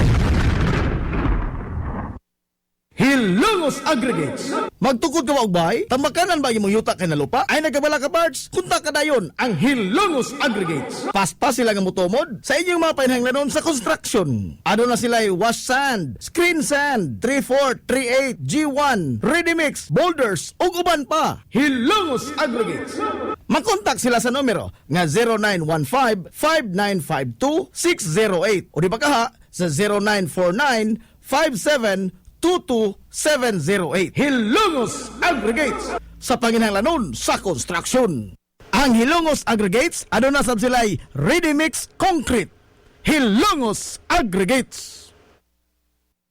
Speaker 6: Hilongos Aggregates. Magtukod ka og bay? Tambakanan ba imong yuta kay na lupa? Ay nagkabala ka parts? Kunta ka dayon ang Hilongos Aggregates. Paspas sila nga motomod sa inyong mga painahanglanon sa construction. Ano na sila wash sand, screen sand, 3/4, 3/8, G1, ready mix, boulders ug uban pa. Hilongos Aggregates. Makontak sila sa numero nga 0915-5952-608 o di ba kaha sa 0949-5722-708. Hilongos Aggregates sa panginahanglanon sa construction. Ang Hilongos Aggregates ano na sab sila'y ready mix concrete. Hilongos Aggregates.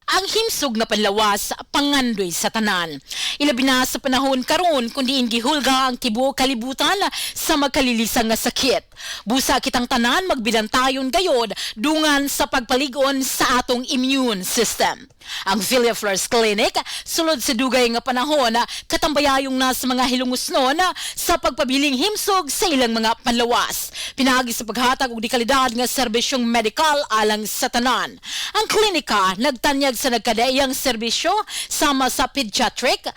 Speaker 2: Ang himsog na panlawas pangandoy sa tanan. Ilabi na sa panahon karon kundi hindi hulga ang tibuok kalibutan sa magkalilisang nga sakit. Busa kitang tanan magbilantayon gayod dungan sa pagpaligon sa atong immune system. Ang Villaflores Clinic sulod sa dugay nga panahon katambayayong na sa mga hilungusnon sa pagpabiling himsog sa ilang mga panlawas. Pinagi sa paghatag og dekalidad nga serbisyong medikal alang sa tanan. Ang klinika nagtanyag sa nagkadaiyang serbisyo sama sa pediatric,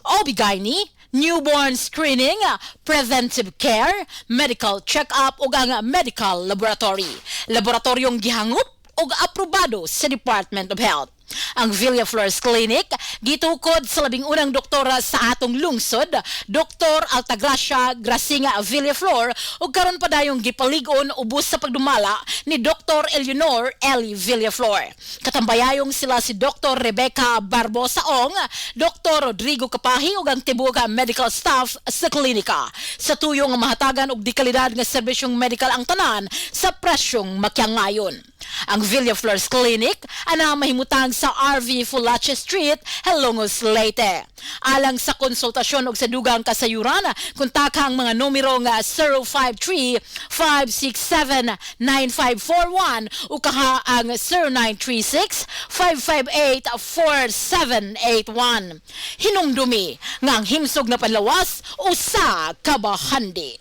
Speaker 2: OB-GYN, newborn screening, preventive care, medical check-up ug ang medical laboratory. Laboratoryong gihangup ug aprobado sa Department of Health. Ang Villaflores Clinic gitukod sa labing unang doktora sa atong lungsod, Dr. Altagracia Gracinga Villaflor, ug karon pa dayong gipalig-on ubos sa pagdumala ni Dr. Eleanor Eli Villaflor. Katambayayong sila si Dr. Rebecca Barbosaong, Dr. Rodrigo Kapahi ug ang tibuok medical staff sa klinika. Sa tuyong mahatagan og dekalidad nga serbisyong medical ang tanan sa presyong makyangayon. Ang Villaflor's Clinic ana mahimutang sa RV Fulache Street, Helongos, Leyte. Alang sa konsultasyon og sa dugang kasayuran, kontakha ang mga numero nga 053-567-9541 o kaha ang 0936-558-4781. Hinumdumi nga ang himsog na panlawas usa ka bahandi.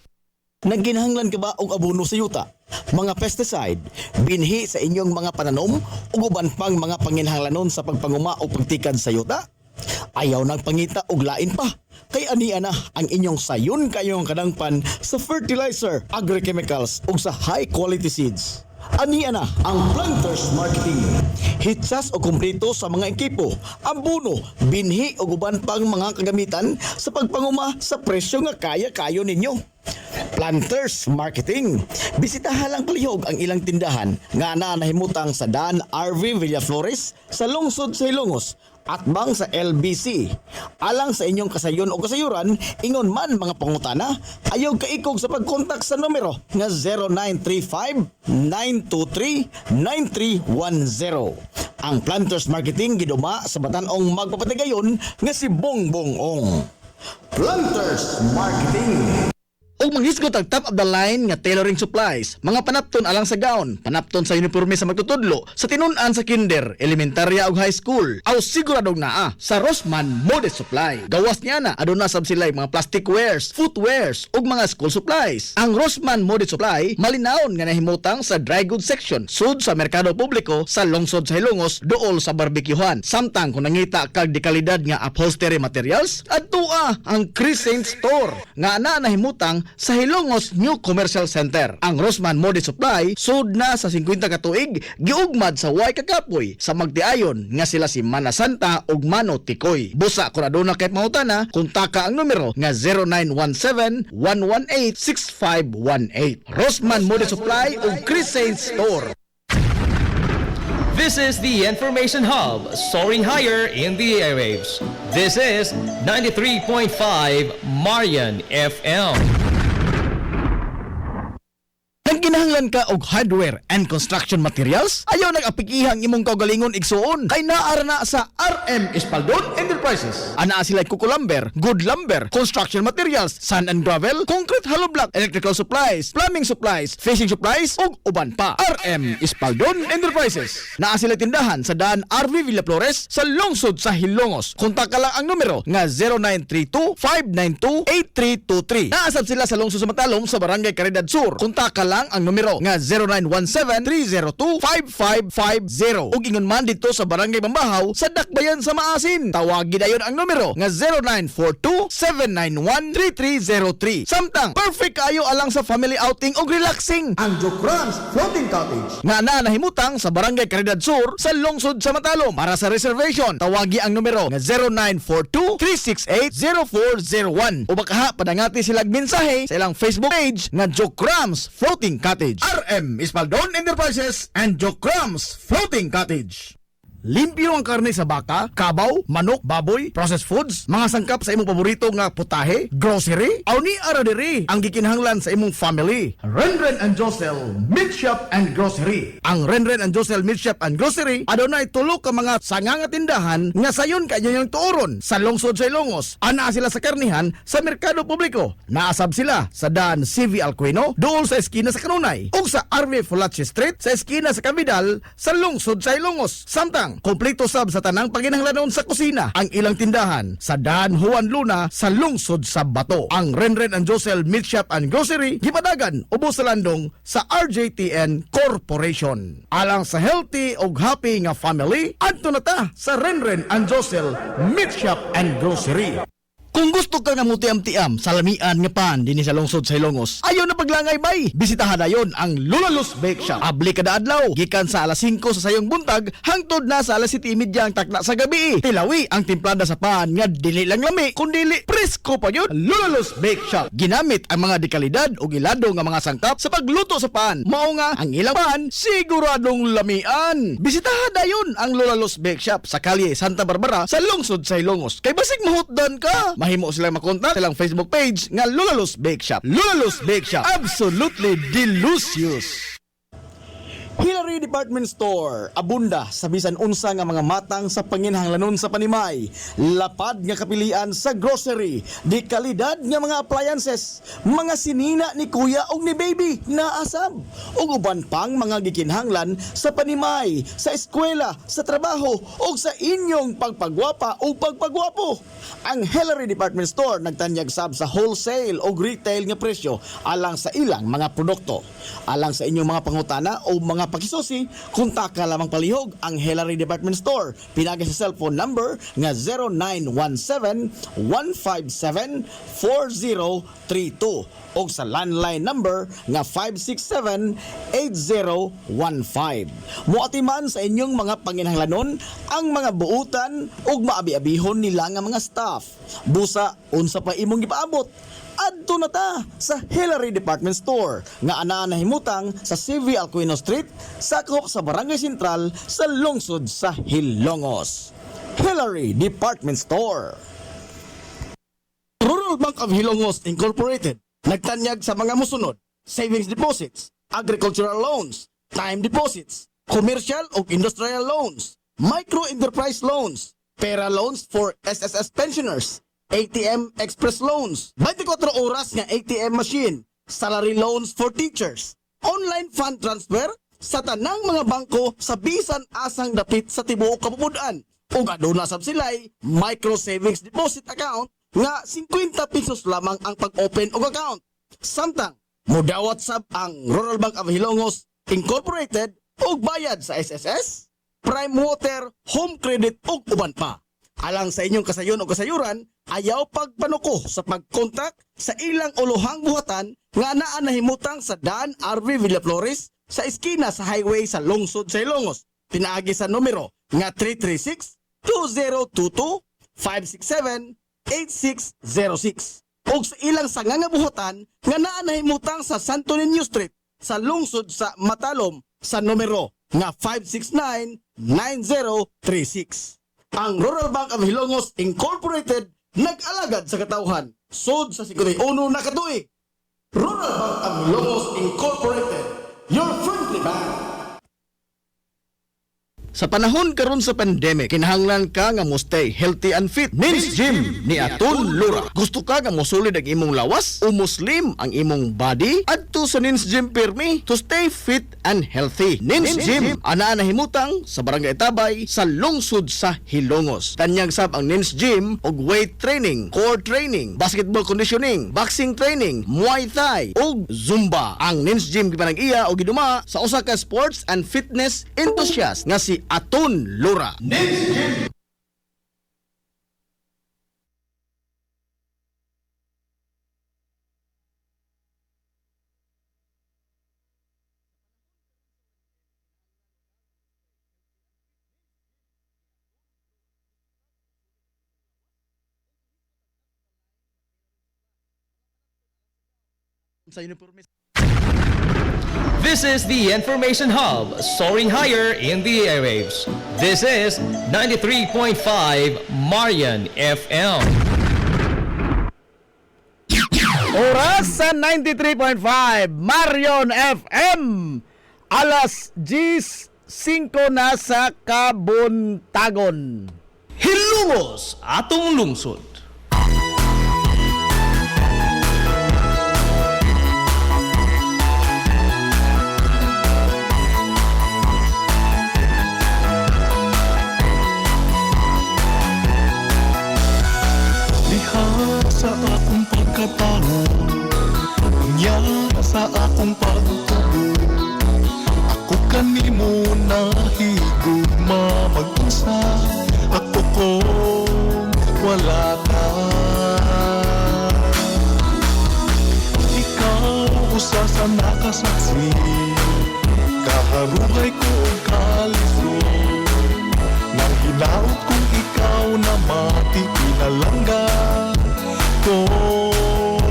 Speaker 4: Nagginahanglan ka ba og abono sa yuta? Mga pesticide, binhi sa inyong mga pananom ug uban pang mga panginahanglanon sa pagpanguma o pagtikad sa yuta? Ayaw nang pangita og lain pa. Kay ania na ang inyong sayon kayong kadangpan sa fertilizer, agrochemicals ug sa high quality seeds. Ania na ang Planters Marketing. Hitsas o kumpleto sa mga ekipo, abono, binhi ug uban pang mga kagamitan sa pagpanguma sa presyo nga kaya-kayo ninyo. Planters Marketing. Bisitahan lang palihog ang ilang tindahan nga nahimutang sa Dan RV Villaflores sa lungsod sa Ilongos at bang sa LBC. Alang sa inyong kasayon o kasayuran, ingon man mga pangutana, ayaw kaikog sa pagkontak sa numero nga 0935-923-9310. Ang Planters Marketing giduma sa batanong magpapatigayon nga si Bongbong Ong. Planters Marketing.
Speaker 6: Og manghisgot ang top of the line nga tailoring supplies, mga panapton alang sa gown, panapton sa uniforme sa magtutudlo, sa tinun-an sa kinder, elementarya ug high school, aw siguradong naa sa Rossman Mode Supply. Gawas niya na aduna sab sila mga plastic wares, footwears ug mga school supplies. Ang Rossman Mode Supply malinaon nga nahimutang sa dry goods section sud sa merkado publiko sa lungsod sa Hilongos duol sa barbecuehan. Samtang kung nangita kag dekalidad nga upholstery materials, adtua ang Crescent Store nga ana nahimutang sa Hilongos New Commercial Center. Ang Rossman Mode Supply sud na sa 50 ka tuig giugmad sa way kakapoy sa magtiayon nga sila si Mana Santa ug Mano Tikoy. Busa kun aduna kay pangutana, kontaka ang numero nga 0917-118-6518. Rossman Mode Supply ug Crescent Store.
Speaker 1: This is the Information Hub, soaring higher in the airwaves. This is 93.5 Marian FM.
Speaker 6: Nagkinahanglan ka og hardware and construction materials? Ayaw nag-apikihang imong kaugalingon igsuon kay naara na sa RM Espaldon Enterprises. Ana sila kuko lumber, good lumber, construction materials, sand and gravel, concrete hollow block, electrical supplies, plumbing supplies, fishing supplies ug uban pa. RM Espaldon Enterprises. Naa sila tindahan sa daan RV Villaflores sa lungsod sa Hilongos. Kontak ka lang ang numero nga 0932-592-8323. Naasab sila sa lungsod sa Matalom sa Barangay Caridad Sur. Kontak ka lang ang numero nga 0917-302-5550. Ug ingon man dito sa Barangay Bambahaw sa Dakbayan sa Maasin. Tawagi dayon ang numero nga 0942-791-3303. Samtang perfect kayo alang sa family outing ug relaxing. Ang Jokrans Floating Cottage nga nahimutang sa Barangay Caridad Sur sa lungsod sa Matalom. Para sa reservation, tawagi ang numero nga 0942-368-0401. O baka padangati silang mensahe sa ilang Facebook page nga Jokrans Floating Cottage. RM Espaldon Enterprises and Jokrams Floating Cottage. Limpyo ang karne sa baka, kabaw, manok, baboy, processed foods, mga sangkap sa imong paborito nga putahe, grocery, aw ni ara diri ang gikinahanglan sa imong family. Renren and Josel Meat Shop and Grocery. Ang Renren and Josel Meat Shop and Grocery adunay tulo ka mga sanganga tindahan nga sayon kanyo yung tuoron sa lungsod sa Ilongos. Ana sila sa karnihan sa merkado publiko. Naasab sila sa daan CV Alcuino, dool sa eskina sa Kanunay, ug sa RV Fulache Street sa eskina sa Camidal sa lungsod sa Ilongos. Samtang kompleto sab sa tanang paginahanglanon sa kusina ang ilang tindahan sa daan Juan Luna sa lungsod sa Bato. Ang Renren and Josel Meat Shop and Grocery gipadagan ubos sa landong sa RJTN Corporation. Alang sa healthy ug happy nga family, adto na ta sa Renren and Josel Meat Shop and Grocery.
Speaker 4: Kung gusto ka nga mo tiam-tiam sa lamian nga pan dinhi sa lungsod sa Ilongos, ayaw na paglangay bay. Bisitahan na yon ang Lulalus Bake Shop. Abli kada adlaw, gikan sa alas 5 sa sayong buntag hangtod na sa alas 7:30 ang takna sa gabi. Tilawi ang timplada sa pan nga dili lang lami kundi presko pa yun. Lulalus Bake Shop ginamit ang mga dekalidad o gilado nga mga sangkap sa pagluto sa pan. Mao nga ang ilang pan siguradong lamian. Bisitahan na yon ang Lulalus Bake Shop sa kalye Santa Barbara sa lungsod sa Ilongos. Kay basig mahutdan ka, mahimo silang makontak silang Facebook page nga Lulalus Bake Shop. Lulalus Bake Shop, absolutely delicious. Hillary Department Store, abunda sa bisan unsa nga mga matang sa panginhanglanon sa panimay, lapad nga kapilian sa grocery, di kalidad nga mga appliances, mga sinina ni kuya og ni baby na asab, ug uban pang mga gikinhanglan sa panimay, sa eskwela, sa trabaho ug sa inyong pagpagwapa o pagpagwapo. Ang Hillary Department Store nagtanyag sab sa wholesale o retail nga presyo alang sa ilang mga produkto. Alang sa inyong mga pangutana o mga pakisusi, kontak ka lamang palihog ang Hillary Department Store. Pinagi sa cellphone number nga 0917-157-4032 o sa landline number nga 567-8015. Muatiman sa inyong mga panginhanglanon ang mga buutan ug maabi-abihon nila nga mga staff. Busa, unsa pa imong gipaabot? Adto na ta sa Hillary Department Store nga anaa na himutang sa CV Alcuino Street, sakop sa Barangay Sentral sa lungsod sa Hilongos. Hillary Department Store. Rural Bank of Hilongos Incorporated nagtanyag sa mga musunod: savings deposits, agricultural loans, time deposits, commercial o industrial loans, micro enterprise loans, pera loans for SSS pensioners, ATM Express Loans, 24 oras nga ATM machine, salary loans for teachers, online fund transfer sa tanang mga bangko sa bisan asang dapit sa tibuok kapupudan. Ug aduna sab sila'y micro savings deposit account nga 50 pesos lamang ang pag-open og account. Samtang modawat sab ang Rural Bank of Hilongos Incorporated og bayad sa SSS, Prime Water, Home Credit ug uban pa. Alang sa inyong kasayon o kasayuran, ayaw pagpanuko sa pagkontak sa ilang ulohang buhatan nga naa nahimutang sa Dan RV Villaflores sa eskina sa highway sa lungsod sa Ilongos. Pinaagi sa numero nga 336-2022-567-8606. O sa ilang sanga nga buhatan nga naa nahimutang sa Santo Niño Street sa lungsod sa Matalom sa numero nga 569-9036. Ang Rural Bank of Hilongos Incorporated nag-alagad sa katauhan sud sa 51 na katuig. Rural Bank of Hilongos Incorporated, your friendly bank. Sa panahon karon sa pandemic, kinahanglan ka nga mo stay healthy and fit. Nins Gym ni Aton Lura. Gusto ka nga mo solid ang imong lawas o muslim ang imong body? Adto sa Nins Gym Pirmi to stay fit and healthy. Nins Gym ana nahimutang sa Barangay Tabay sa lungsod sa Hilongos. Tanyag sab ang Nins Gym og weight training, core training, basketball conditioning, boxing training, Muay Thai ug Zumba. Ang Nins Gym gipanag-iya o giduma sa usa ka sports and fitness enthusiast nga si Aton Lura. Nins Gym. Sa uniforme.
Speaker 1: This is the Information Hub, soaring higher in the airwaves. This is 93.5 Marian FM.
Speaker 8: Oras sa 93.5 Marion FM. Alas 10:05 na sa Kabuntagon.
Speaker 1: Hilongos, atong lungsod.
Speaker 7: Sa akong pagkatao, niya sa akong pagtubo, ako kanimo nahigugma mag-usa, ako kung wala ka. usa sa nakasaksi kaharuhay ko ang kalisod nang hinaot kong ikaw na mati pinalangga ko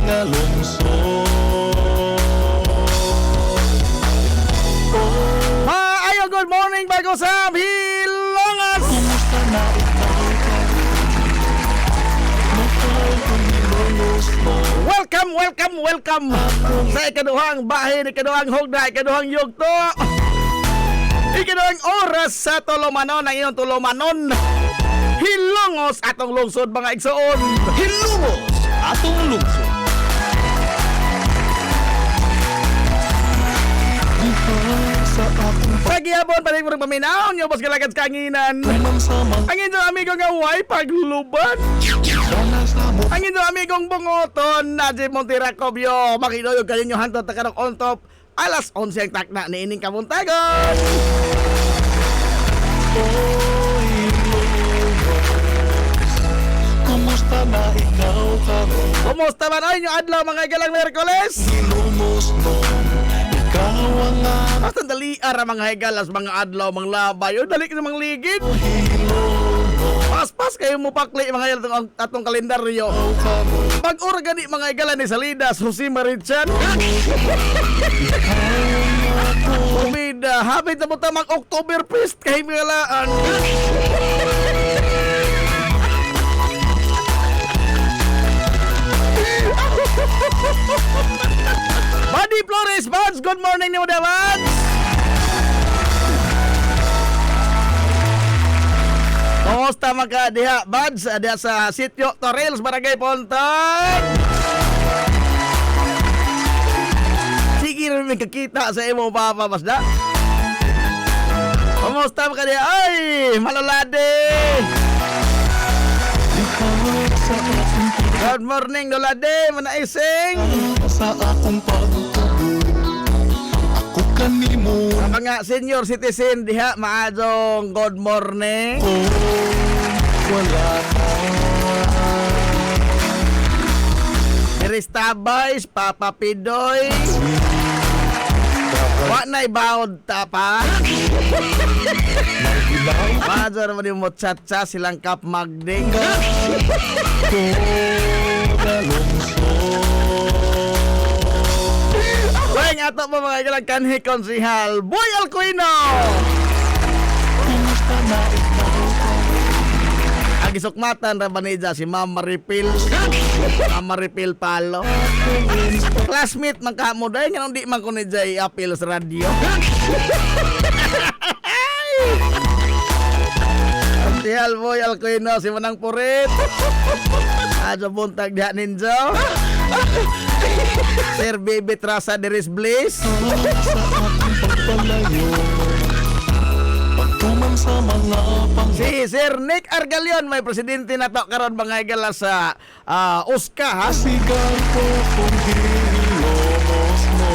Speaker 7: nga lungsod.
Speaker 8: Maayo, good morning bago sa Hilongas.
Speaker 7: Kumusta na ikaw ka? Mahal kong nilulos mo.
Speaker 8: Welcome sa ikaduhang bahin, ikaduhang hugna, ikaduhang yugto, ikaduhang oras sa tulumanon, ang iyong tulumanon. Hilongos atong lungsod mga igsoon.
Speaker 4: Hilumos atong lungsod.
Speaker 7: Sa akong
Speaker 8: Pagyabon pa rin mo paminaw nyo, bas kalagad sa kanginan.
Speaker 7: pagmamsamang
Speaker 8: Ang inyong amigo nga way pagluban.
Speaker 7: sana sa mo.
Speaker 8: Ang inyong amigong bungoton, Najib Montiracobio, makinoyog kayo nyo hantot na karong on top. Alas 11 ang takna ni ining kamuntagon.
Speaker 7: Kumusta na ikaw karon?
Speaker 8: Kumusta man ay nyo adlaw mga galang Merkules?
Speaker 7: Hilumos mo, ikaw ang
Speaker 8: Basta dali ara mga higalas, mga adlaw, mga labay, o dali ka mga ligid. Paspas kayo mo pakli mga higalas atong kalendaryo. Pag-ura gani mga higalan ni Salida, Susi Marichan. Umida, habit na mo tamang Oktoberfest kay migalaan. Buddy Flores, Buds, good morning ni mo da, Buds. Kumusta mga diha, Buds? Diha sa Sitio Torils, Barangay Pontag. Sige rin may kakita sa imo papa, Basda. Kumusta mga diha? Ay, malalade. Good morning, Lolade, manaising.
Speaker 7: sa akong pagtubo. Ako kanimo
Speaker 8: Sa mga senior citizen diha, maadong good morning.
Speaker 7: ko wala na.
Speaker 8: Iristabais, Papa Pidoy. Wa na'y bawod tapa. Maadong naman yung motchatcha silang Kap Magding. Weng ato po mga ilang kanhi konsihal Boy Alcuino. Ang isukmatan ra banidya si Mama Maripil. Mama Maripil Palo. Classmate man kamo day nga di man ko ni Jay apil sa radio. Konsihal Boy Alcuino si Manang Purit. Aja buntag diha ninjo. Sir Baby Trasa Deris Bliss.
Speaker 7: Sa aking pagpalayo, pagtuman sa mga
Speaker 8: Si Sir Nick Argalion, may presidente na to karon mga igala sa USCA ha.
Speaker 7: pangasigal ko kung hilomos mo.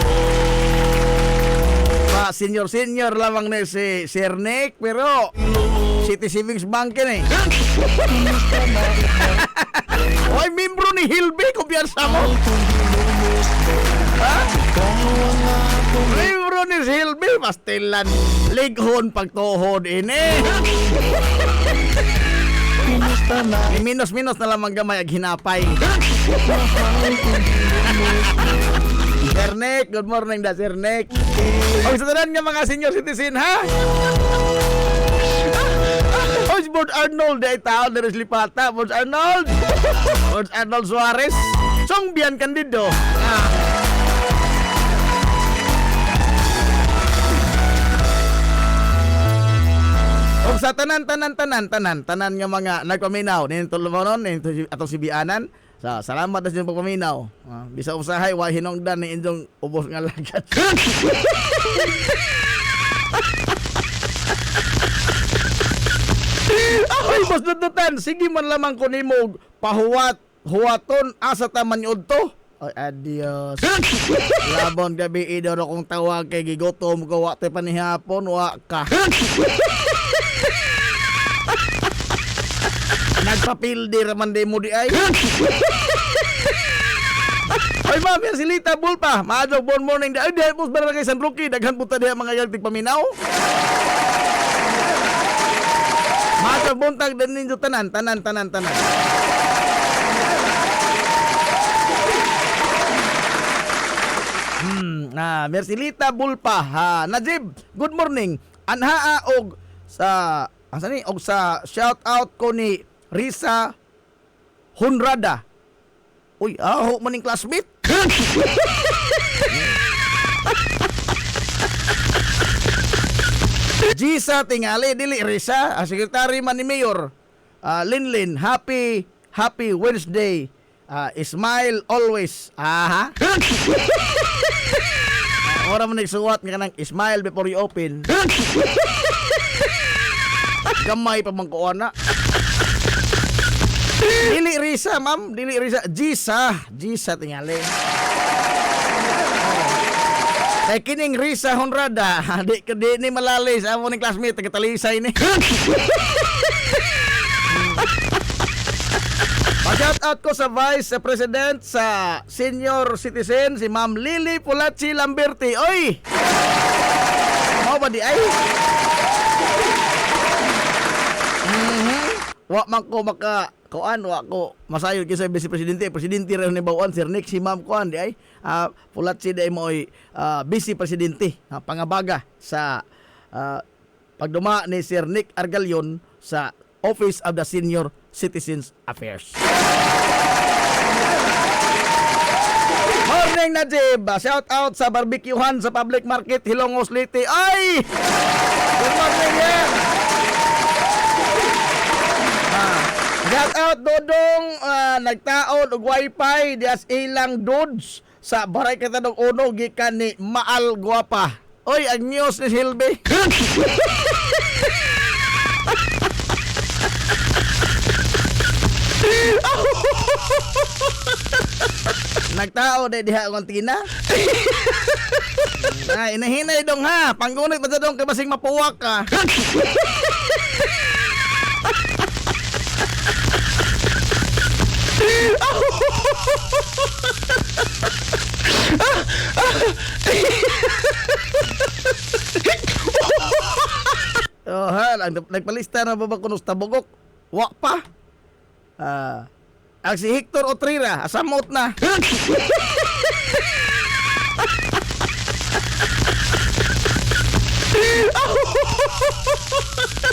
Speaker 8: Senior lamang ni si Sir Nick pero City Savings Bank yan eh. Oy, membro ni Hilby, kumpiyansa mo. Ha? Membro ni Hilby, pastilan. Lighon pagtuhod ini. Minus-minus na lamang gamay ag hinapay. Sir Nick, good morning da Sir Nick. O sa tanan nga mga senior citizen ha. Oy, Board Arnold day tao deres lipata, Board Arnold. Board Arnold Suarez. Songbian kandido. O sa tanan nga mga nagpaminaw nin tulumanon nin atong sibianan. Salamat sa inyong pagpaminaw. Bisa usahay wa hinungdan ni inyong ubos nga lagat. Ay, boss dudutan, sige man lamang ko nimo huwaton asa taman udto. Ay, adios. Labon gabi idor akong tawag kay gigotom ko wa tay panihapon wa ka. Nagpapildi raman di mo di ay. Oy ma'am, yan si Lita Bulpa. Maadlong bon morning. Ay, dihay po sa Barangay San Roque. Daghan po ta diha mga galtig paminaw. Maadlong buntag din ninyo tanan. Mercilita Bulpa. Najib, good morning. Anhaa og sa og sa shout out ko ni Risa Honrada. Uy, aho maning classmate. Gisa tingali dili Risa, secretary man ni Mayor. Linlin, happy Wednesday. Smile always. Aha. Ora man nagsuwat nga nang smile before you open. Gamay pa man ko ana. Dili Risa, ma'am. Dili Risa. Gisa tingali. Kay kining Risa Honrada, di ni malalay sa amo ning classmate tagatalisay ni. Pa-shout out ko sa Vice President sa Senior Citizen si Ma'am Lily Pulachi Lamberti. Oy! Mao ba di ay? Wa man ko wa ko masayod kisa Vice Presidente ra ni bawon Sir Nick si Ma'am kuan di ay Pulachi di ay mo'y Vice Presidente pangabaga sa pagduma ni Sir Nick Argalion sa Office of the Senior Citizens Affairs. Morning Najib, shout out sa barbecuehan sa public market Hilongos Leyte. Ay! Good morning yeah. Shout out Dodong nagtaon og wifi dias ilang dudes sa Baray Katadong Uno gikan ni Maal Guapa. Oy, ang news ni Silby. Nagtao de diha ang tina. Inahinay dong ha. Panggunit pa dong kay basing mapuwak ka. Nagpalista na ba kunos tabugok? Wa pa. Ang si Hector Otrira, asamot na.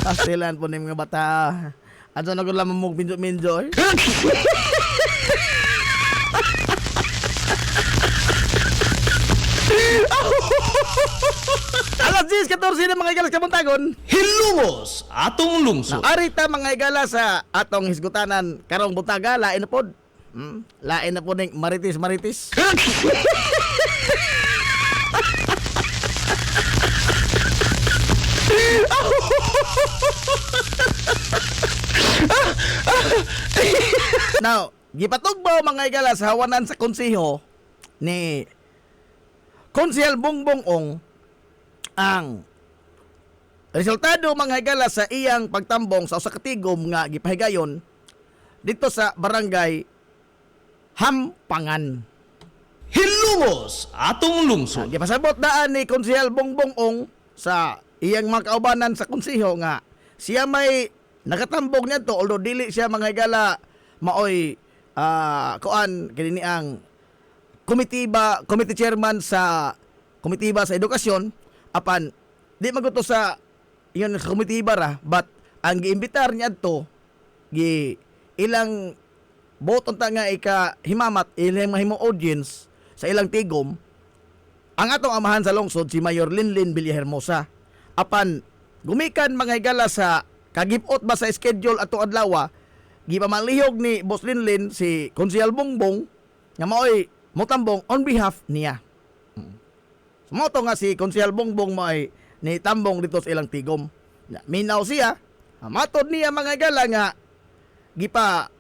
Speaker 8: Pastilan po ni mga bata. Ato na ko lang mamug minjo-minjo eh. Alas 10:14 na mga igalas kabuntagon.
Speaker 3: Hilumos atong lungsod.
Speaker 8: Arita mga igala sa atong hisgutanan karong buntaga lain na pod. Lain na pod ning maritis. Now, gipatugbaw mga igala sa hawanan sa konseho ni Konsehal Bongbong Ong ang resultado mga higala sa iyang pagtambong sa usa ka tigom nga gipahigayon dito sa barangay Hampangan.
Speaker 3: Hilumos atong lungsod.
Speaker 8: Gipasabot daan ni Konsehal Bongbong Ong sa iyang mga kaubanan sa konseho nga siya may nakatambong niya to although dili siya mga higala maoy kuan kini ang committee chairman sa komitiba sa edukasyon apan di maguto sa iyon sa komitiba ra but ang giimbitar niya to ilang boton ta nga himamat ilang mahimong audience sa ilang tigom ang atong amahan sa lungsod si Mayor Linlin Villahermosa apan gumikan mga higala sa kagibot ba sa schedule ato adlaw gipamalihog ni Boss Linlin si Konsehal Bongbong nga maoy motambong on behalf niya. Sumoto nga si Konsehal Bongbong may ni tambong dito sa ilang tigom. Minaw siya, matod niya mga gala nga gipa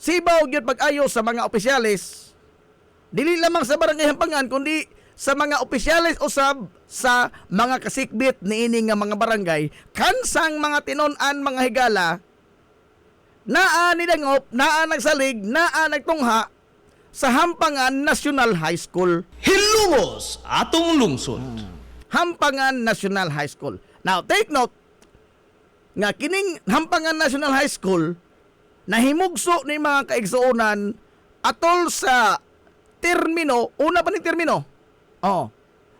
Speaker 8: sibaw gyud pag-ayo sa mga opisyalis. Dili lamang sa barangay Hampangan kundi sa mga opisyalis usab sa mga kasikbit niini nga mga barangay kansang mga tinon-an mga higala naa nidangop, naa nagsalig, naa nagtungha sa Hampangan National High School.
Speaker 3: Hilumos atong lungsod.
Speaker 8: Hampangan National High School. Now, take note, nga kining Hampangan National High School, nahimugso ni mga kaigsuonan atol sa termino, una pa ni termino,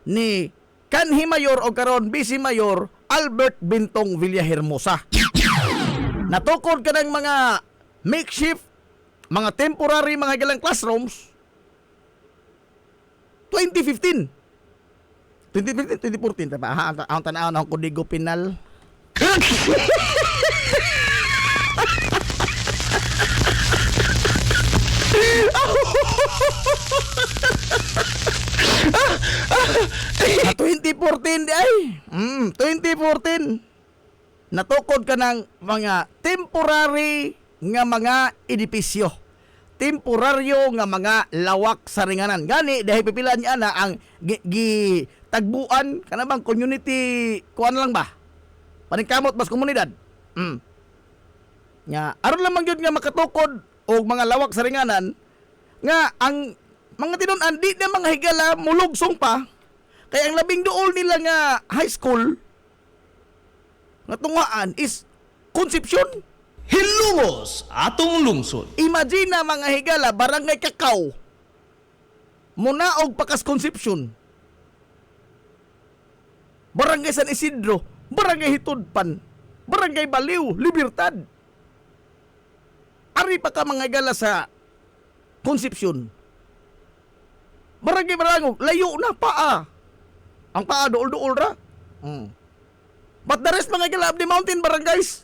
Speaker 8: ni kanhi mayor o karon vice mayor Albert Bintong Villahermosa. Natukod ka ng mga makeshift, mga temporary mga galang classrooms 2015. 2014 ta ba? Ang tanaw ng Kodigo Penal. Sa 2014 di ay. 2014. Natukod ka ng mga temporary nga mga edipisyo. Temporaryo nga mga lawak sa ringanan. Gani dahil pipilan niya na ang tagbuan kanang community kuan lang ba? Paningkamot mas komunidad. Nga aron lamang gyud nga makatukod og mga lawak sa ringanan nga ang mga tinun-an di na mga higala mulugsong pa kaya ang labing duol nila nga high school nga tungaan is Concepcion.
Speaker 3: Hilumos atong lungsod.
Speaker 8: Imagine na mga higala barangay Kakao munaog pakas Concepcion, barangay San Isidro, barangay Hitudpan, barangay Baliw, Libertad. Ari pa ka mga higala sa Concepcion, barangay Barangog, layo na paa. Ang paa dool-dool ra. But the rest mga higala of the mountain barangays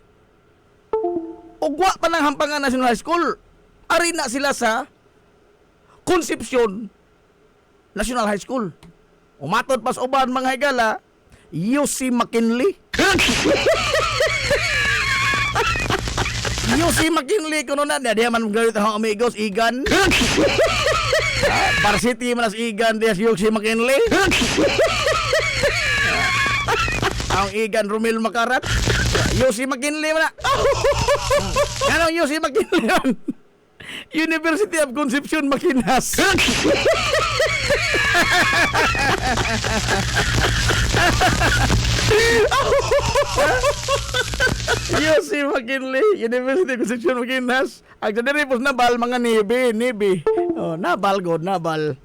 Speaker 8: ugwa pa ng Hampangan National High School. Ari na sila sa Concepcion National High School. Umatod pas uban mga higala, UC McKinley. UC McKinley kuno na diya man galit ang amigos Igan. Varsity manas Igan diya UC McKinley. Ang Igan Romel Makarat. UC McKinley man. Ano UC McKinley? University of Concepcion Maquinas. UC McKinley, University of Concepcion Maquinas. Ang sadiri pos nabal mga nibi. Oh, nabal god, nabal.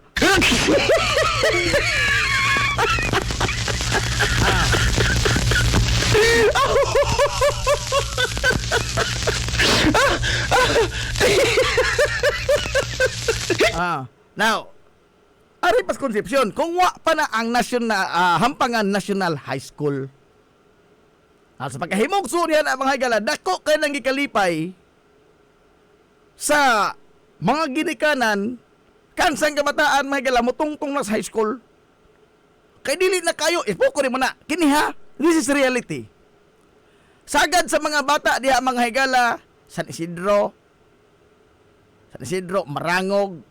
Speaker 8: Now, ari pas Concepcion, kung wa pa na ang Hampangan National High School. Sa pagkahimugso niya na mga higala, dako kay nang gikalipay sa mga ginikanan kansang kabataan mga higala mutungtong na sa high school. Kay dili na kayo, ipuko rin mo na, kini ha, this is reality. Sagad sa mga bata diha mga higala, San Isidro, Marangog,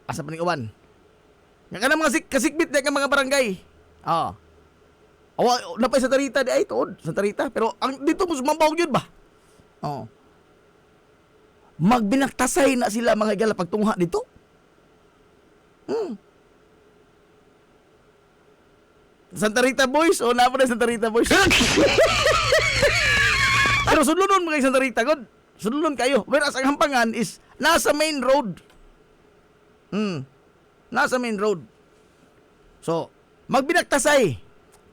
Speaker 8: asa pa ni uwan. Nga ka na mga kasigbit na ka mga barangay. Napay sa Tarita di ay tuod, sa Tarita. Pero dito mo sumambawag yun ba? Magbinaktasay na sila mga higala pagtungha dito. Santa Rita Boys o napa na Santa Rita Boys? Pero sulunon mga Santa Rita god. Sulunon kayo. Whereas ang Hampangan is nasa main road. Nasa main road. So, magbinaktasay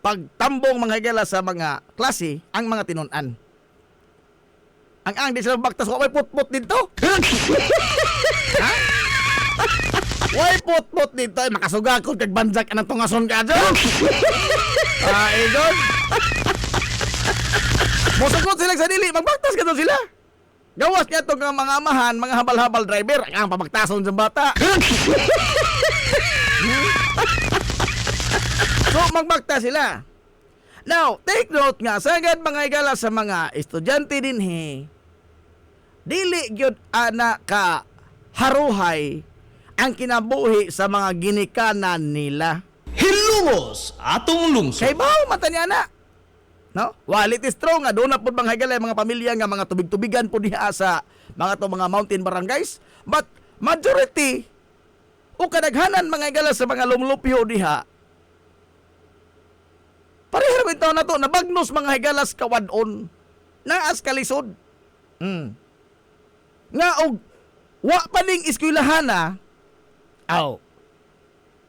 Speaker 8: pagtambong mga higala sa mga klase ang mga tinun-an. Ang di sila baktas ko may put-put dito. Ha? Way put-put dito ay makasugakod kag banjak anang tungason ka dyan. Igon. Musugot sila sa dili, magbaktas ka doon sila. Gawas niya itong mga amahan, mga habal-habal driver, ang pamagtason sa bata. So, magbaktas sila. Now, take note nga, sagad mga higala sa mga estudyante din dili gyud ana ka haruhay ang kinabuhi sa mga ginikanan nila.
Speaker 3: Hilumos atong lungsod.
Speaker 8: Kay bawo mata niya na. No? While it is true nga doon na po mga higala mga pamilya nga mga tubig-tubigan po diha sa mga to mga mountain barangays, but majority o kadaghanan mga higala sa mga lumlupyo diha pareha rin taon na to nabagnos mga higalas kawadon naas kalisod. Nga og wa pa ning eskwelahan na aw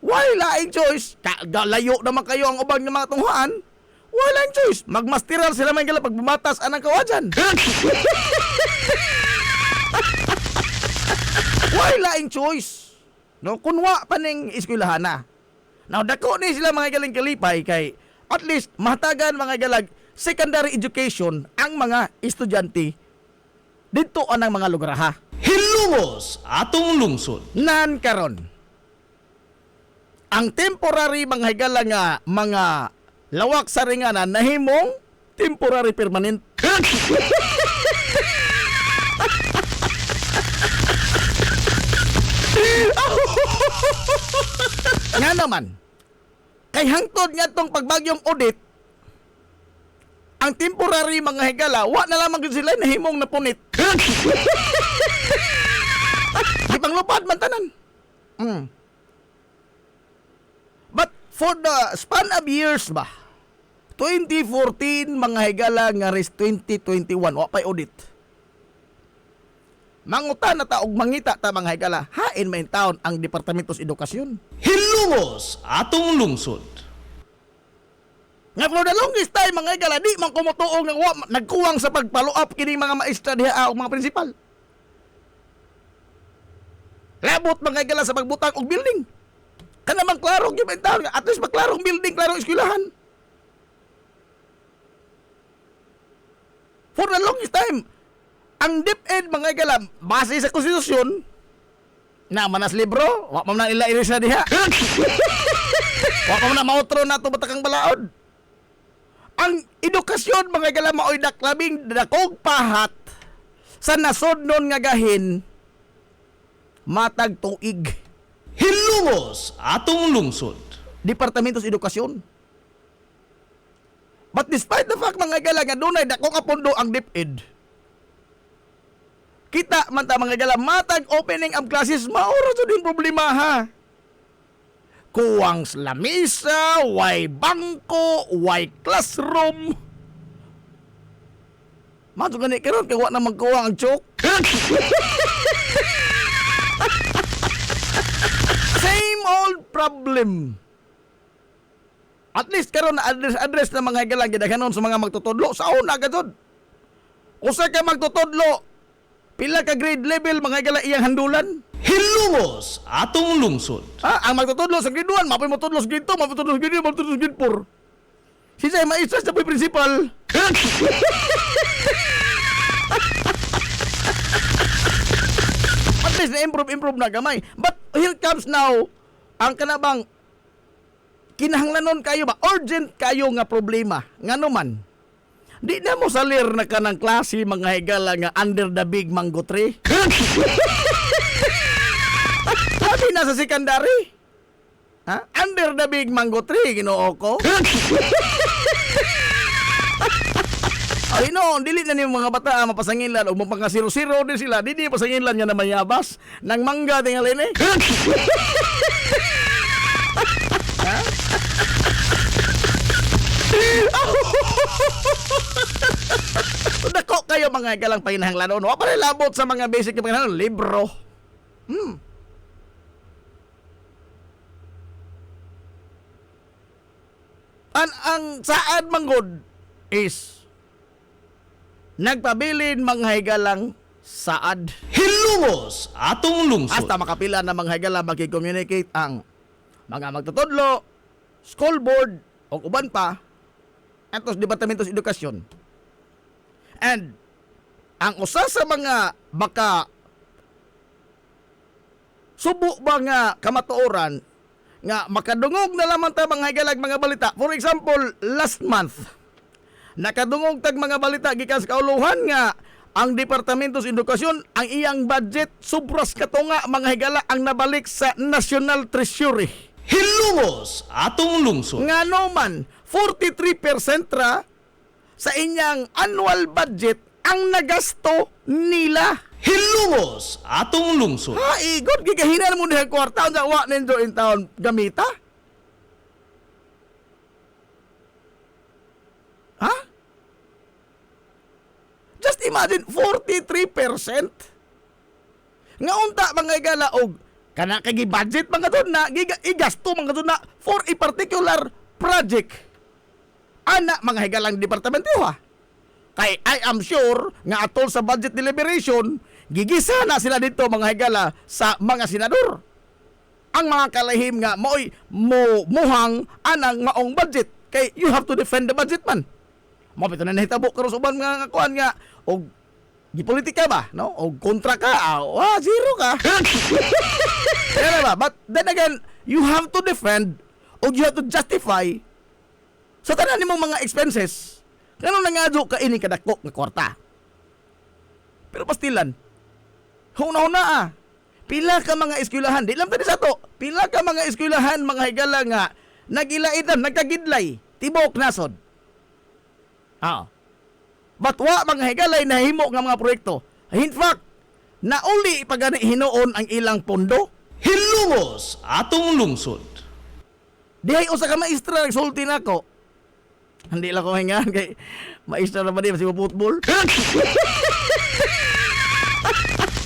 Speaker 8: why laing choice layo naman kayo ang ubang ng mga tunghaan. Walang choice. Magmasteral sila may gala pag bumatas anang kawadyan. Walang choice. No, kunwa pa ning eskwelahan na. Now, dako ni sila mga galing kalipay kay at least mahatagan mga galag secondary education ang mga estudyante dito anang mga lugar ha.
Speaker 3: Hilumos atong lungsod.
Speaker 8: Nan karon. Ang temporary mga higala nga mga lawak sa ringanan nahimong temporary permanent. Nga naman, kay hangtod nga tong pagbagyong audit, ang temporary mga higala, wa na lamang yun sila nahimong napunit. Di panglupad man tanan. But for the span of years ba, 2014 mga higala nga res 2021, wa pa'y audit. Manguta na ta og mangita ta mga higala, hain main taon ang Departamento sa Edukasyon.
Speaker 3: Hilumos atong lungsod.
Speaker 8: Nga for the longest time mga higala, di man kumutuong nga nagkuwang sa pag-follow up kini mga maestra diha og mga prinsipal. Labot mga higala sa pagbutang og building. Kanamang klarong gyud main taon, at least magklarong building, klarong eskwelahan. For the longest time, ang DepEd mga higala, base sa konstitusyon, na manas libro, wa pa man ila irisa diha. Wa pa man mautro na to batakang balaod. Ang edukasyon mga higala maoy daklabing dakog pahat sa nasodnon nga gahin matag tuig.
Speaker 3: Hilumos atong lungsod.
Speaker 8: Departamento sa Edukasyon. But despite the fact mga higala nga dunay dakong apondo ang DepEd, kita man ta mga higala matag opening of classes maura to din problema ha. Kuwang lamisa, way bangko, way classroom. Mato gani karon kay wa na magkuwang ang chok. Same old problem. At least karon na address na mga higala gidaghanon sa mga magtutudlo sa una gadto. Usa ka magtutudlo, pila ka grade level mga higala iyang handulan.
Speaker 3: Hilumos atong lungsod.
Speaker 8: Ang magtutudlo sa grade 1, mapay mo tudlo sa grade 2, mapay tudlo sa grade 1, mapay tudlo sa grade 4. Si Jay maestra sa principal. At least na-improve na gamay. But here comes now, ang kanabang kinahanglanon kayo ba? Urgent kayo nga problema. Nga naman, di na mo salir na ka ng klase mga higala nga under the big mango tree. Sabi na sa secondary. Under the big mango tree, ginoo ko. Ay no, dili na niyo mga bata mapasanginlan o mapanga 0-0 din sila. Di pasanginlan niya na mayabas nang mangga tingali ni. Dako kayo mga galang pahinahanglanon. Wa pa rin labot sa mga basic na pahinahanglanon. Libro. Ang saad manggod is nagpabilin mga higalang saad.
Speaker 3: Hilumos atong lungsod.
Speaker 8: Hasta makapila na mga higala magki-communicate ang mga magtutudlo, school board, o uban pa, atos Departamento sa Edukasyon. And ang usa sa mga baka subo ba nga kamatuoran nga makadungog na lamang ta mga higalag mga balita. For example, last month, nakadungog tag mga balita gikan sa kauluhan nga ang Departamento sa Edukasyon, ang iyang budget subras katunga mga higala ang nabalik sa National Treasury.
Speaker 3: Hilumos atong lungsod.
Speaker 8: Nga naman, 43% ra sa inyang annual budget ang nagasto nila.
Speaker 3: Hilumos atong lungsod.
Speaker 8: Ha, igod, gigahinan mo diha kwarta, unsa wa ninyo in town gamita? Ha? Just imagine, 43%. Nga unta, mga igala, og kana kay budget mga doon na, igasto mga doon na for a particular project. Ana, mga higalang departamento ha. Kay I am sure nga atol sa budget deliberation, gigisa na sila dito mga higala sa mga senador. Ang mga kalahim nga mo'y muhang anang maong budget. Kay you have to defend the budget man. Mo pito na nahitabo karon sa uban nga kuan nga og gipolitika ba, no? Og kontra ka, zero ka. Kaya ba? But then again, you have to defend og you have to justify sa tanan nimong mga expenses. Ganun na nga ka ini kadako nga kwarta. Pero pastilan, huna-huna pila ka mga eskwelahan, di lang tadi sa to, pila ka mga eskwelahan, mga higala nga, nagilaitan, nagkagidlay, tibok nasod. But wa mga higalay na himo nga mga proyekto. In fact, na uli pagani hinoon ang ilang pondo.
Speaker 3: Hilumos atong lungsod.
Speaker 8: Dihay usa ka maestra nagsulti nako. Hindi lang ko hingan kay maestra na ba di masig football.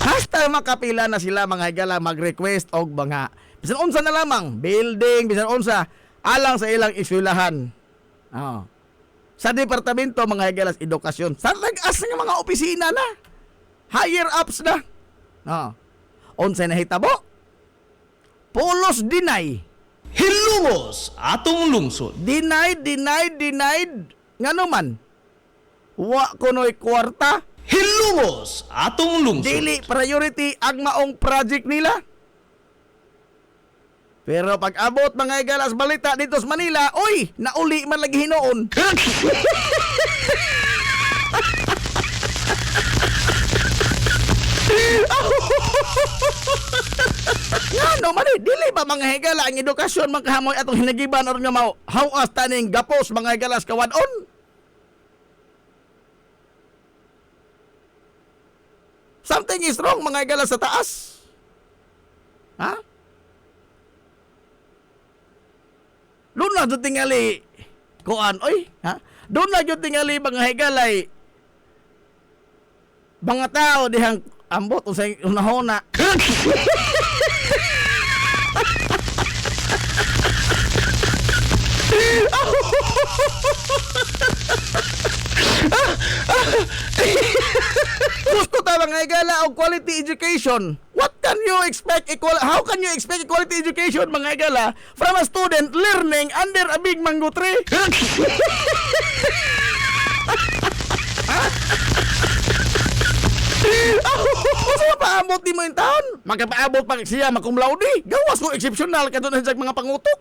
Speaker 8: Hasta makapila na sila mga higala mag-request og mga bisan unsa na lamang building, bisan unsa alang sa ilang eskwelahan. Sa departamento mga higalas edukasyon, sa nag-as nga mga opisina na, higher ups na. Unsay nahitabo? Pulos deny.
Speaker 3: Hilumos atong lungsod.
Speaker 8: Denied. Nga naman, wa kuno'y kwarta.
Speaker 3: Hilumos atong lungsod.
Speaker 8: Dili priority ang maong project nila. Pero pag abot mga igalas balita dito sa Manila, oy, nauli man lagi hinoon. Ngano man dili ba mga higala ang edukasyon makahamoy atong hinagiban aron nga mao hawas taning gapos mga higalas kawadon? Something is wrong mga higalas sa taas. Ha? Doon na dyan tingali kuan, oy, ha? Doon na dyan tingali mga higalay mga tao dihang ambot usay unahona. Gusto ta mga higala og quality education. What can you expect how can you expect quality education mga higala from a student learning under a big mango tree? Sa paabot di mo yung taon? Magkapaabot pag siya makumlaudi. Gawas ko exceptional ka doon sa mga pangutok.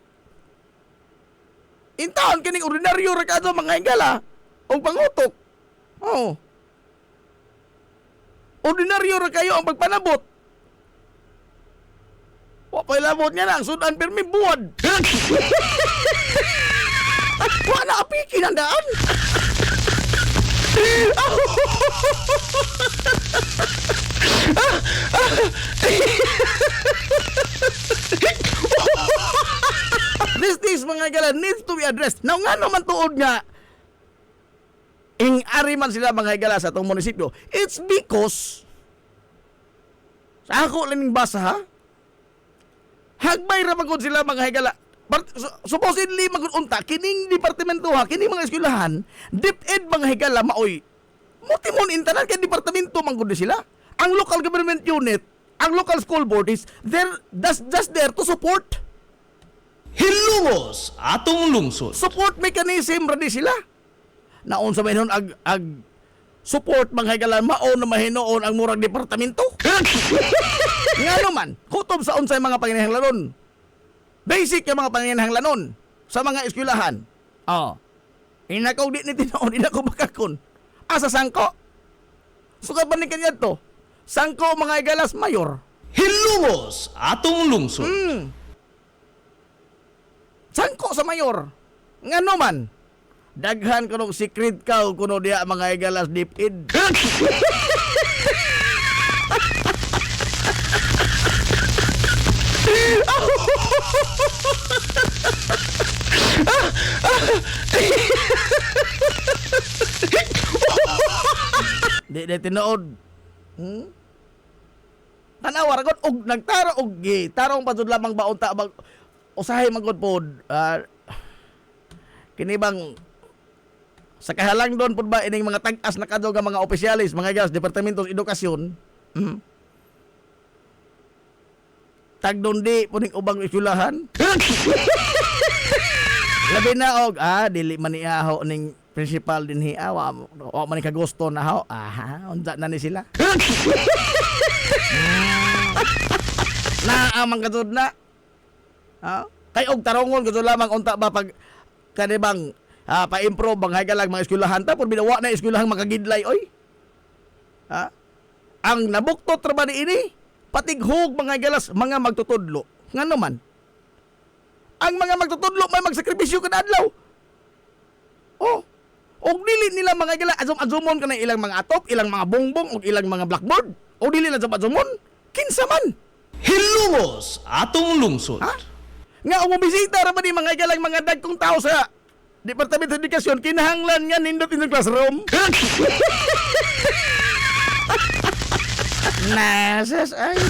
Speaker 8: In taon kining ordinaryo ra ka mga higala og pangutok. Ordinaryo ra kayo ang pagpanabot. Wa pay labot nga na ang sudan permi buwad. Wa na apikin ang daan. This mga higala needs to be addressed. Now nga naman tuod nga ari man sila mga higala sa itong munisipyo. It's because sa ako lang basa ha, hagbay ra magod sila mga higala. Supposedly magununta kining departamento ha, kining mga eskwelahan, DepEd mga higala maoy. Mutimon intanan kay departamento manggod sila. Ang local government unit, ang local school board is just there to support.
Speaker 3: Hilumos atong lungsod.
Speaker 8: Support mechanism ra di sila. Naon sa mahinoon ag support mga higala mao na mahinoon ang murag departamento. Nga naman, kutob sa unsay mga panginahanglanon. Basic yung mga panginahanglanon sa mga eskwelahan. Inakaw di ni tinoon, inakaw bakakon. Asa sangko? Sukat ba ni kanya to? Sangko mga higalas mayor.
Speaker 3: Hilumos atong lungsod.
Speaker 8: Sangko sa mayor. Nga naman, daghan ko ng secret kaw kuno diya mga higalas DepEd. Di tinuod. Tanawa ra gud og nagtaro og tarong pa jud lamang ba unta bag usahay man gud pod. Kini bang sa kahalang doon po ba ining mga tag-as na kadto nga mga opisyalis, mga gas, Departamento sa Edukasyon, tagdon di po ning ubang eskwelahan. Labi na og, dili man niaho ning principal din hiya, wa man ni kagusto na ho. Unsa na ni sila. Na amang kadtod na. Kay og tarongon kadto lamang unta ba pag kanibang pa-improve bang hagalag mga eskwelahan ta pud binawa na eskwelahan makagidlay oy. Ang nabuktot ra ba niini patighog mga galas mga magtutudlo. Ngano man? Ang mga magtutudlo may magsakripisyo kada adlaw. Og dili nila mga gala azum-azumon kana ilang mga atop, ilang mga bongbong ug ilang mga blackboard. O dili na azum-azumon kinsa man.
Speaker 1: Hilumos atong lungsod.
Speaker 8: Nga umubisita ra ba ni mga galang mga dagkong tao sa Departamento sa Edukasyon, kinahanglan nga nindot in the classroom. Nasas ay.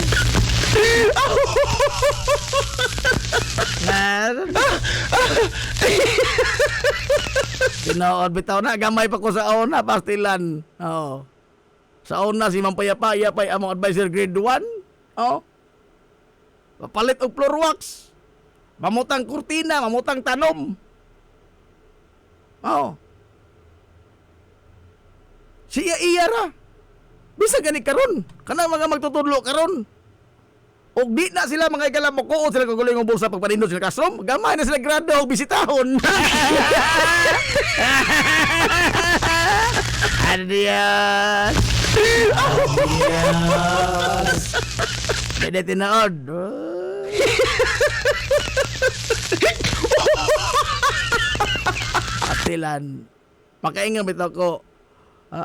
Speaker 8: Tinood bitaw na, gamay pa ko sa una, pastilan. Sa una, si Mampayapaya pa'y among advisor grade 1. Papalit og floor wax. Mamutang kurtina, mamutang tanom. Siya iya ra. Bisa gani karon. Kana mga magtutudlo karon. Og di na sila mga igala mo kuot sila kaguloy ng bulsa pagpanindot sila classroom. Gamay na sila grado og bisitahon. Adios. Dede tinood. Atilan. Makaingon bitaw ko.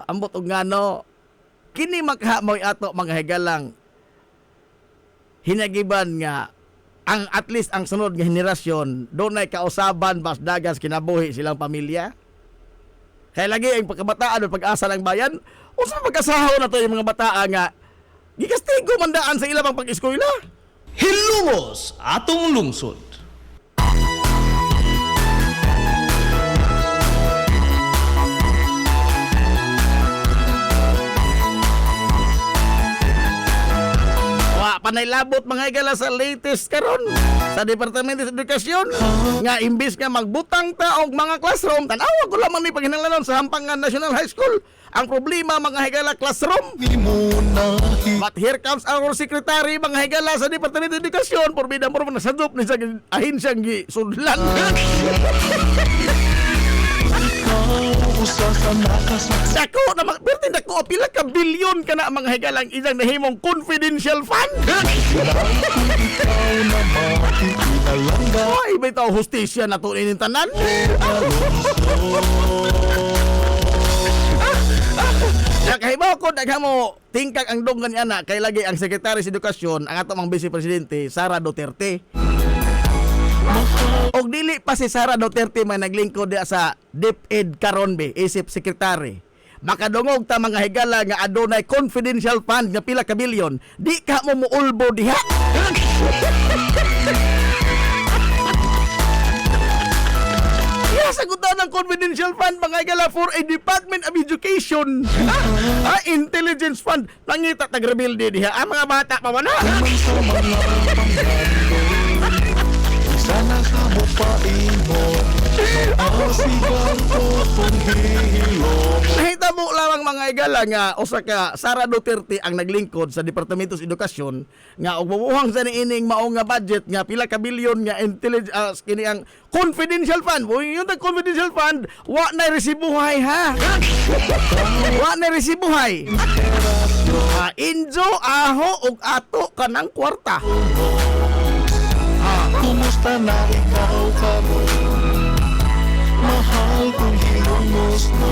Speaker 8: Ambot og ngano. Kini makhamoy ato mga higalang. Hinagiban nga ang at least ang sunod nga henerasyon dunay kausaban bas dagas kinabuhi silang pamilya. Kaya lagi ang pagkabataan o pag-asa ng bayan, unsa pagkasahaw na to yung mga bataa nga gigastigo mandaan sa ilang pag-eskwela.
Speaker 1: Hilumos atong lungsod.
Speaker 8: Panay labot mga igala sa latest karon sa Departamento sa Edukasyon nga imbis nga magbutang ta og mga classroom tanawa ko lamang ni paghinanglanon sa Hampangan National High School ang problema mga higala classroom. But here comes our secretary mga higala sa Departamento sa Edukasyon porbida mo na sadop ni sa ahensyang gisudlan. Dako na magperti dako pila ka bilyon kana mga higalang isang nahimong confidential fund. Ay, bitaw hustisya na to ining tanan. Nakahibaw ko daghamo tingkag ang dunggan ni ana kay lagi ang Secretary sa Edukasyon ang ato mang Vice Presidente Sara Duterte. Og dili pa si Sara Duterte may naglingkod diya sa DepEd karon be isip secretary. Makadungog ta mga higala nga adunay confidential fund nga pila ka bilyon, di ka mo muulbo diha. Sagutan ng confidential fund mga higala for a Department of Education. Intelligence fund. Nangita tag-rebuild diha. Mga bata pa wala.
Speaker 7: Sana sa bupain mo ang sigang tutong hilom.
Speaker 8: Nahitabo lamang mga igala nga usa ka Sara Duterte ang naglingkod sa Departamento sa Edukasyon nga og mabuhang sa niining mao nga budget nga pila ka bilyon nga intelligence kini ang confidential fund. Yung confidential fund wa na resibuhay ha. Wa na resibuhay. Injo aho og ato kanang kwarta.
Speaker 7: Kumusta na ikaw karon? Mahal kong hilumos mo.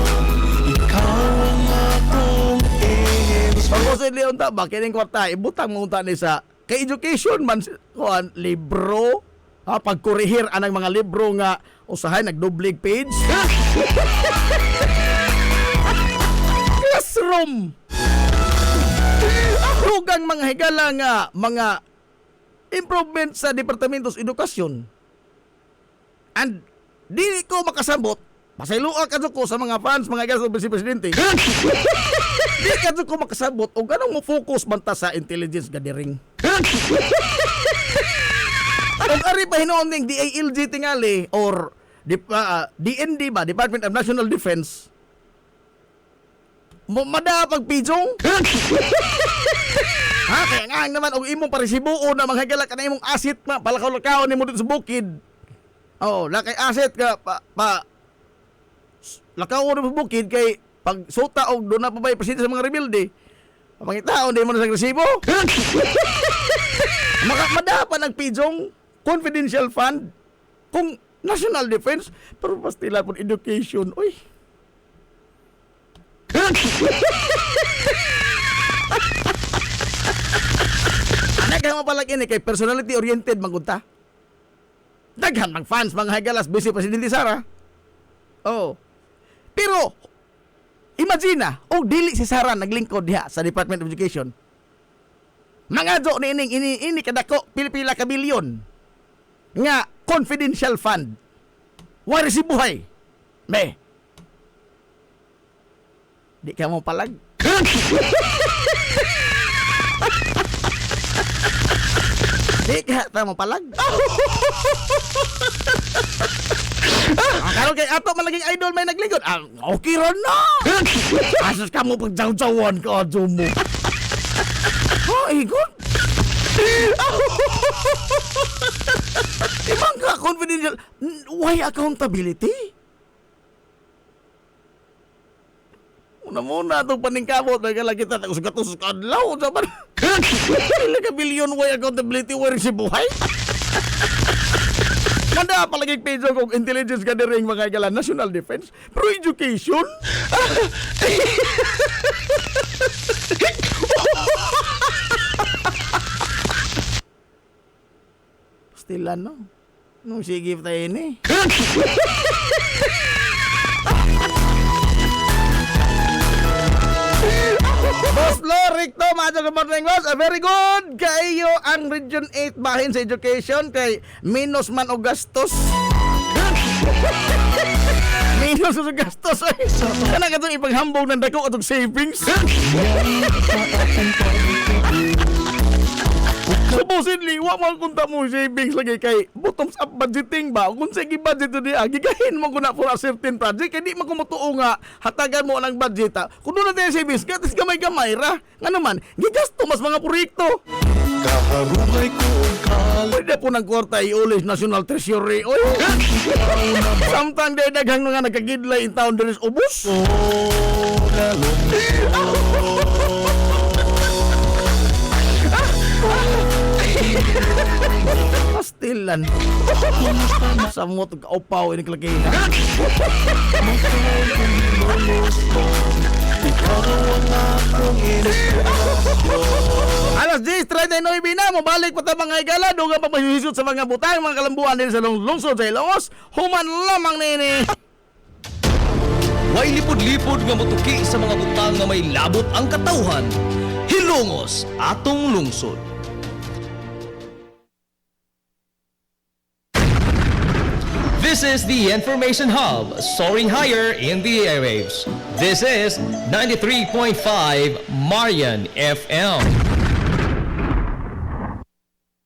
Speaker 7: Ikaw ang akong angels.
Speaker 8: Pag-usay liyon ta ba kining kwarta ibutang mo unta ni sa kay education man kuan libro pagkurihir anang mga libro nga usahay nagdublig page. curriculum. Dugang mga higala nga mga improvement sa Departamentos Edukasyon. And dili ko makasabot, pasayloa ka ko sa mga fans, mga higala sa Presidente. Dili ka ko makasabot o ganong mo focus banta sa intelligence gathering. Kung ari pa hinoon ning DALG tingali or DND ba, Department of National Defense, mada pagpijong. Ha, kaya nga naman og imong parisibuo na mga higala ka na imong asset na palakaw-lakaw nimo dito sa bukid. Oh, lakay asset ka lakaw nimo sa bukid kay pag suta og do na pa bay presidente sa mga rebelde. Pangitaon di mo na sa resibo. Madapan ang pijong confidential fund kung national defense pero pastila pud education. Uy. Anak kaya mapalag ini kay personality oriented magunta. Daghan mag fans mga hagalas busy Presidente Sara. Oh. Pero imagine na, dili si Sara naglingkod diha sa Department of Education. Mangadyo ni ini kadako pila-pila ka bilyon nga confidential fund. Wari si buhay. Be. Di ka mo palag. Di ka ta mo palag. Karon kay ato malaging idol may naglingkod. Okay ron na. Asus ka mo pagjaw-jawan ka adyo mo. Oh, igon. Ibang ka confidential. Why accountability? Muna itong paningkamot. Nagkala kita tagus-gatus kadlaw. Saban. Pila ka bilyon why accountability? Why si buhay? Manda palaging peso kong intelligence gathering mga higala national defense. Pero education? Still no? Nung sige tayo ini. Boss Flo, Ricto, good morning, boss. Very good. Kayo ang Region 8 bahin sa education kay minus man o gastos. Minus o gastos. Kana ka itong ipaghambog ng dako at savings. Supposedly, wa mo kunta mo savings lagi kay bottoms up budgeting ba? Kung sige budget to diya, gigahin mo kuna for a certain project, kaya di mo kumutuo nga, hatagan mo ng budget ha. Kung doon natin savings, gatis gamay-gamay ra. Nga naman, gigasto mas mga proyekto.
Speaker 7: Kaharumay ko ang kala.
Speaker 8: Pwede po ng kwarta iulis National Treasury. Oy! Samtang daghang nga nagkagidlay in town there is ubos. Pastilan. Samot kaupaw ini kelaki. Alas 10:39 na, mabalik pa ta mga higala, dugang pagpahisot sa mga butang, mga kalambuan din sa lungsod sa Ilongos, human lamang nini.
Speaker 1: Way lipod-lipod nga motuki sa mga butang nga may labot ang katawhan. Hilongos atong lungsod. This is the Information Hub, soaring higher in the airwaves. This is 93.5 Marian FM.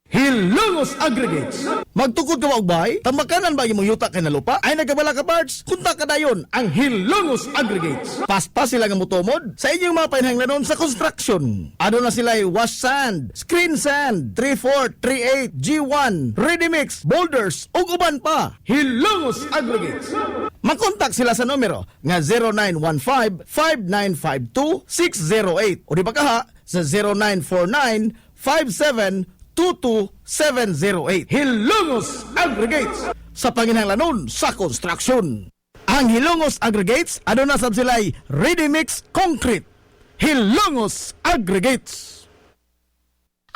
Speaker 8: Hilongos Aggregates. Magtukod ka ba og bahay? Tamakanan ba imong yuta kay na lupa? Ay nagabala ka parts? Kunta ka dayon ang Hilongos Aggregates. Paspas sila nga motomod sa inyong mga panghanglanon sa construction. Ano na sila wash sand, screen sand, 3/4, 3/8, G1, ready mix, boulders ug uban pa. Hilongos Aggregates. Makontak sila sa numero nga 0915-5952-608 o di ba kaha sa 0949-5722-708. Hilongos Aggregates sa panginhanglanon sa construction. Ang Hilongos Aggregates, ano na sab sila'y ready mix concrete. Hilongos Aggregates.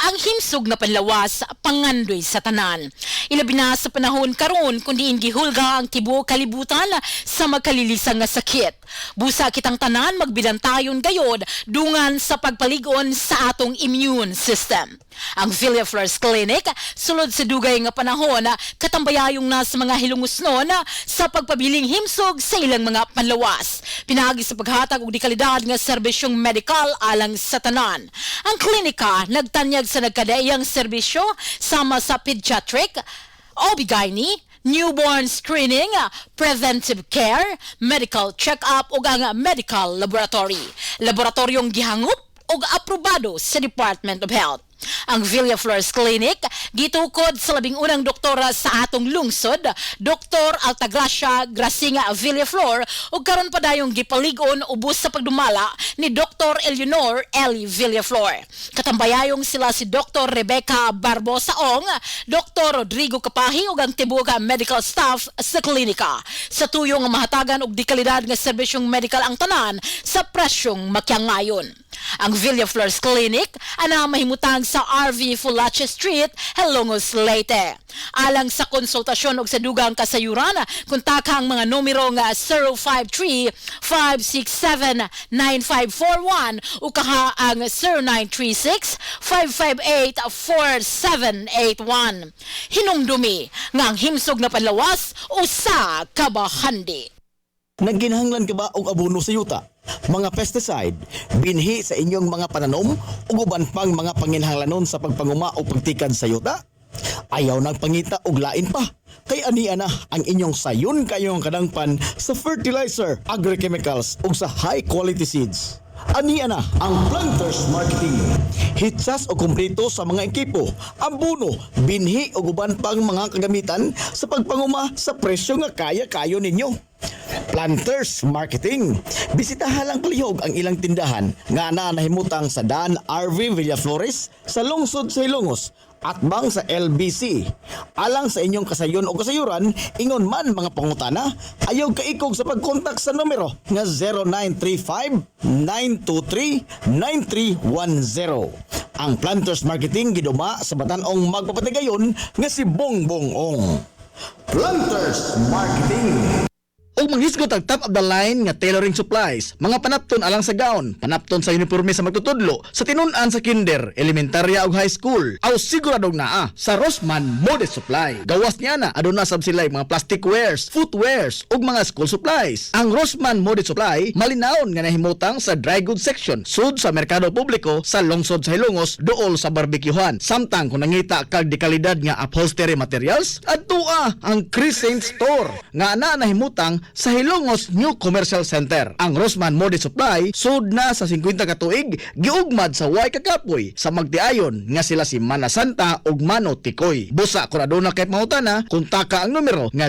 Speaker 2: ang himsog na panlawas pangandoy sa tanan. Ilabi na sa panahon karon kundi gihulga ang tibuok kalibutan sa magkalilisang nga sakit. Busa kitang tanan magbidantayon gayod dungan sa pagpaligon sa atong immune system. Ang Villa Flores Clinic sulod sa dugay nga panahon katambayayong na sa mga hilungusnon sa pagpabiling himsog sa ilang mga panlawas. Pinagi sa paghatag og dekalidad nga serbisyong medikal alang sa tanan. Ang klinika nagtanyag sa nagkadaiyang serbisyo sama sa pediatric, OB-GYN, newborn screening, preventive care, medical check-up ug ang medical laboratory. Laboratoryong gihangup ug aprobado sa Department of Health. Ang Villa Flores Clinic gitukod sa labing unang doktora sa atong lungsod, Dr. Altagracia Gracinga Villaflor, ug karon pa dayong gipaligon ubos sa pagdumala ni Dr. Eleanor Eli Villaflor. Katambayayong sila si Dr. Rebecca Barbosa Ong, Dr. Rodrigo Kapahi ug ang tibuok medical staff sa klinika. Sa tuyong mahatagan og dekalidad nga serbisyong medical ang tanan sa presyong makyangayon. Ang Villa Flores Clinic ana mahimutang sa RV Fulache Street, Helongos, Leyte. Alang sa konsultasyon og sa dugang kasayuran, kontakha ang mga numero nga 053-567-9541 o kaha ang 0936-558-4781. Hinumdumi nga ang himsog na panlawas usa ka bahandi.
Speaker 4: Nagginahanglan ka ba og abono sa yuta? Mga pesticide, binhi sa inyong mga pananom ug uban pang mga panginhanglanon sa pagpanguma o pagtikan sa yuta? Ayaw nang pangita og lain pa. Kay ania na ang inyong sayon kayong kadangpan sa fertilizer, agrochemicals ug sa high quality seeds. Ania na ang Planters Marketing. Hitsas o kumpleto sa mga ekipo, abono, binhi ug uban pang mga kagamitan sa pagpanguma sa presyo nga kaya-kayo ninyo. Planters Marketing. Bisitahan lang palihog ang ilang tindahan nga nahimutang sa Dan RV Villaflores sa lungsod sa Ilongos at bang sa LBC. Alang sa inyong kasayon o kasayuran, ingon man mga pangutana, ayaw kaikog sa pagkontak sa numero nga 0935-923-9310. Ang Planters Marketing giduma sa batanong magpapatigayon nga si Bongbong Ong. Planters Marketing.
Speaker 6: O manghisgot ang top of the line nga tailoring supplies, mga panapton alang sa gown, panapton sa uniforme sa magtutudlo, sa tinun-an sa kinder, elementarya ug high school, aw siguradong naa sa Rossman Mode Supply. Gawas niya na aduna sab sila mga plastic wares, footwears ug mga school supplies. Ang Rossman Mode Supply malinaon nga nahimutang sa dry goods section sud sa merkado publiko sa lungsod sa Hilongos duol sa barbekyuhan. Samtang kung nangita kag dekalidad nga upholstery materials, adtua ang Crescent Store nga ana nahimutang sa Hilongos New Commercial Center. Ang Rossman Mode Supply sud na sa 50 ka tuig giugmad sa way kakapoy sa magtiayon nga sila si Mana Santa ug Mano Tikoy. Busa kun aduna kay pangutana, kontaka ang numero nga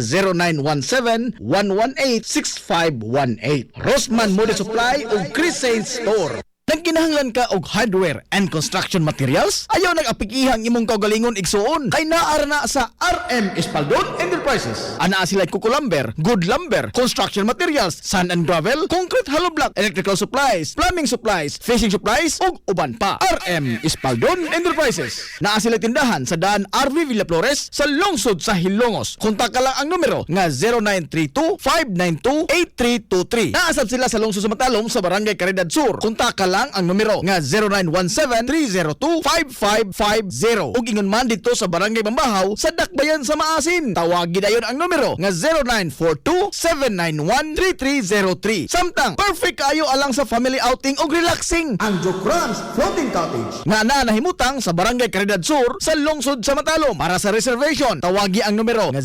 Speaker 6: 0917-118-6518. Rossman Mode Supply ug Crescent Store. Nagkinahanglan ka og hardware and construction materials? Ayaw nag-apikihang imong kaugalingon igsuon kay naara na sa RM Espaldon Enterprises. Ana sila Kuko Lumber, Good Lumber, construction materials, sand and gravel, concrete hollow block, electrical supplies, plumbing supplies, fishing supplies ug uban pa. RM Espaldon Enterprises. Naa sila tindahan sa daan RV Villaflores sa lungsod sa Hilongos. Kontak lang ang numero nga 0932-592-8323. Naasab sila sa lungsod sa Matalom sa Barangay Caridad Sur. Kontak lang ang numero nga 0917-302-5550 ug ingon man dito sa Barangay Bambahaw sa Dakbayan sa Maasin. Tawagin dayon ang numero nga 0942-791-3303. Samtang perfect kayo alang sa family outing ug relaxing ang Jokrams Floating Cottage nga nahimutang sa Barangay Caridad Sur sa lungsod sa Matalom. Para sa reservation, tawagi ang numero nga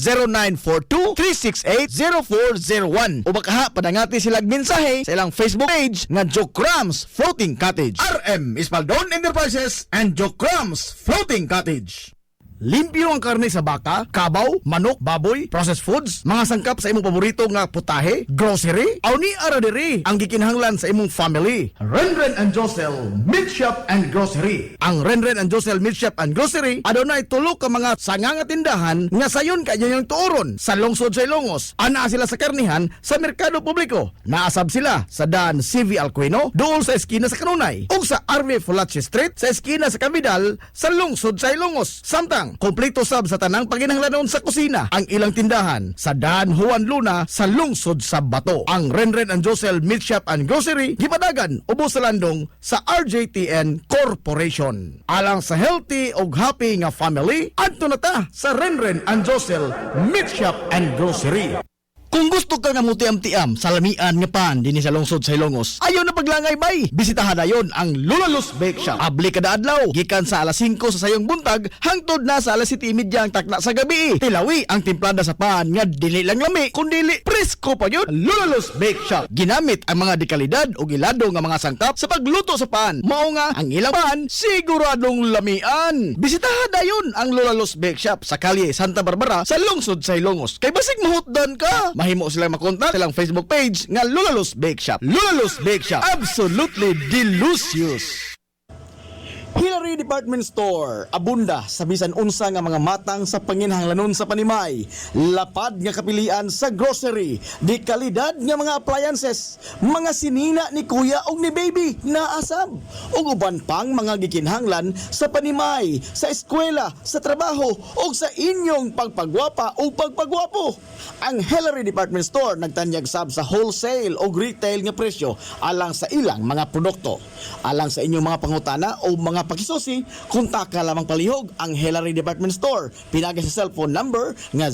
Speaker 6: 0942-368-0401 o baka padangati silang mensahe sa ilang Facebook page nga Jokrams Floating Cottage. RM Espaldon Enterprises and Jokrams Floating Cottage. Limpyo ang karne sa baka, kabaw, manok, baboy, processed foods, mga sangkap sa imong paborito nga putahe, grocery, aw ni ara diri ang gikinahanglan sa imong family. Renren and Josel Meat Shop and Grocery. Ang Renren and Josel Meat Shop and Grocery adunay tulo ka mga sanga nga tindahan nga sayon kay yung tuoron sa lungsod sa Ilongos. Ana sila sa karnihan sa merkado publiko. Naasab sila sa Dan CV Alcuino dool sa eskina sa Kanunay ug sa RV Fulache Street sa eskina sa Cabidal sa lungsod sa Ilongos. Samtang kompleto sab sa tanang paginahanglanon sa kusina ang ilang tindahan sa Dan Juan Luna sa lungsod sa Bato. Ang Renren and Josel Meat Shop and Grocery gipadagan ubos sa landong sa RJTN Corporation. Alang sa healthy ug happy nga family, adto na ta sa Renren and Josel Meat Shop and Grocery. Kung gusto ka nga mutiam-tiam sa lamian nga pan dinhi sa lungsod sa Ilongos, ayaw na paglangay bay. Bisitahan dayon ang Lulalus Bake Shop. Abli kada adlaw gikan sa alas 5 sa sayong buntag hangtod na sa alas 7:30 ang takna sa gabi. Tilawi ang timplada sa pan nga dili lang lami kundi presko pa yun. Lulalus Bake Shop ginamit ang mga dekalidad o ilado nga mga sangkap sa pagluto sa pan. Mao nga ang ilang pan siguradong lamian. Bisitahan dayon ang Lulalus Bake Shop sa kalye Santa Barbara sa lungsod sa Ilongos. Kay basig mahutdan ka, mahimo sila makontak silang Facebook page nga Lulalus Bake Shop. Lulalus Bake Shop, absolutely delicious. Hillary Department Store, abunda sa bisan unsa nga mga matang sa panginhanglanon sa panimay, lapad nga kapilian sa grocery, di kalidad nga mga appliances, mga sinina ni kuya og ni baby naasab, ug uban pang mga gikinhanglan sa panimay, sa eskwela, sa trabaho ug sa inyong pagpagwapa o pagpagwapo. Ang Hillary Department Store nagtanyag sab sa wholesale o retail nga presyo alang sa ilang mga produkto. Alang sa inyong mga pangutana o mga pakisusi, kontak ka lamang palihog ang Hillary Department Store. Pinagi sa cellphone number nga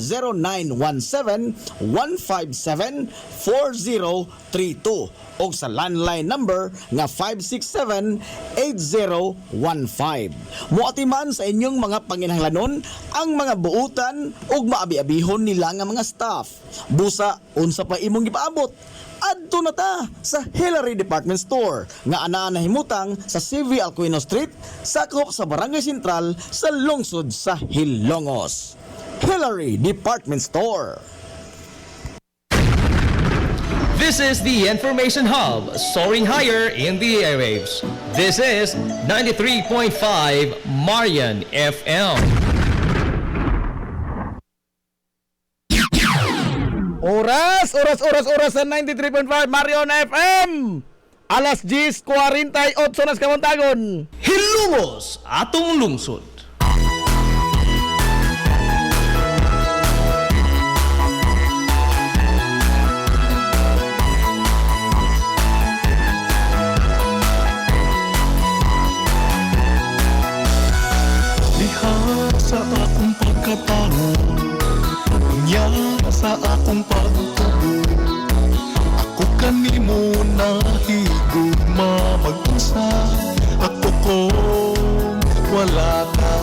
Speaker 6: 0917-157-4032 o sa landline number nga 567-8015. Muatiman sa inyong mga panginahanglanon ang mga buutan o maabi-abihon nila nga mga staff. Busa, unsa pa imong gipaabot? Adto na ta sa Hillary Department Store nga anaa nahimutang sa CV Alcuino Street, sakop sa Barangay Sentral sa lungsod sa Hilongos. Hillary Department Store.
Speaker 1: This is the Information Hub, soaring higher in the airwaves. This is 93.5 Marian FM.
Speaker 8: Oras sa 93.5 Marion FM. Alas 10:48 nas kamontagon.
Speaker 1: Hilongos, atong lungsod.
Speaker 7: Diha sa akong pagkatao, nya sa akong pagtubo, ako kanimo nahigugma mag-usa, ako kung wala ka.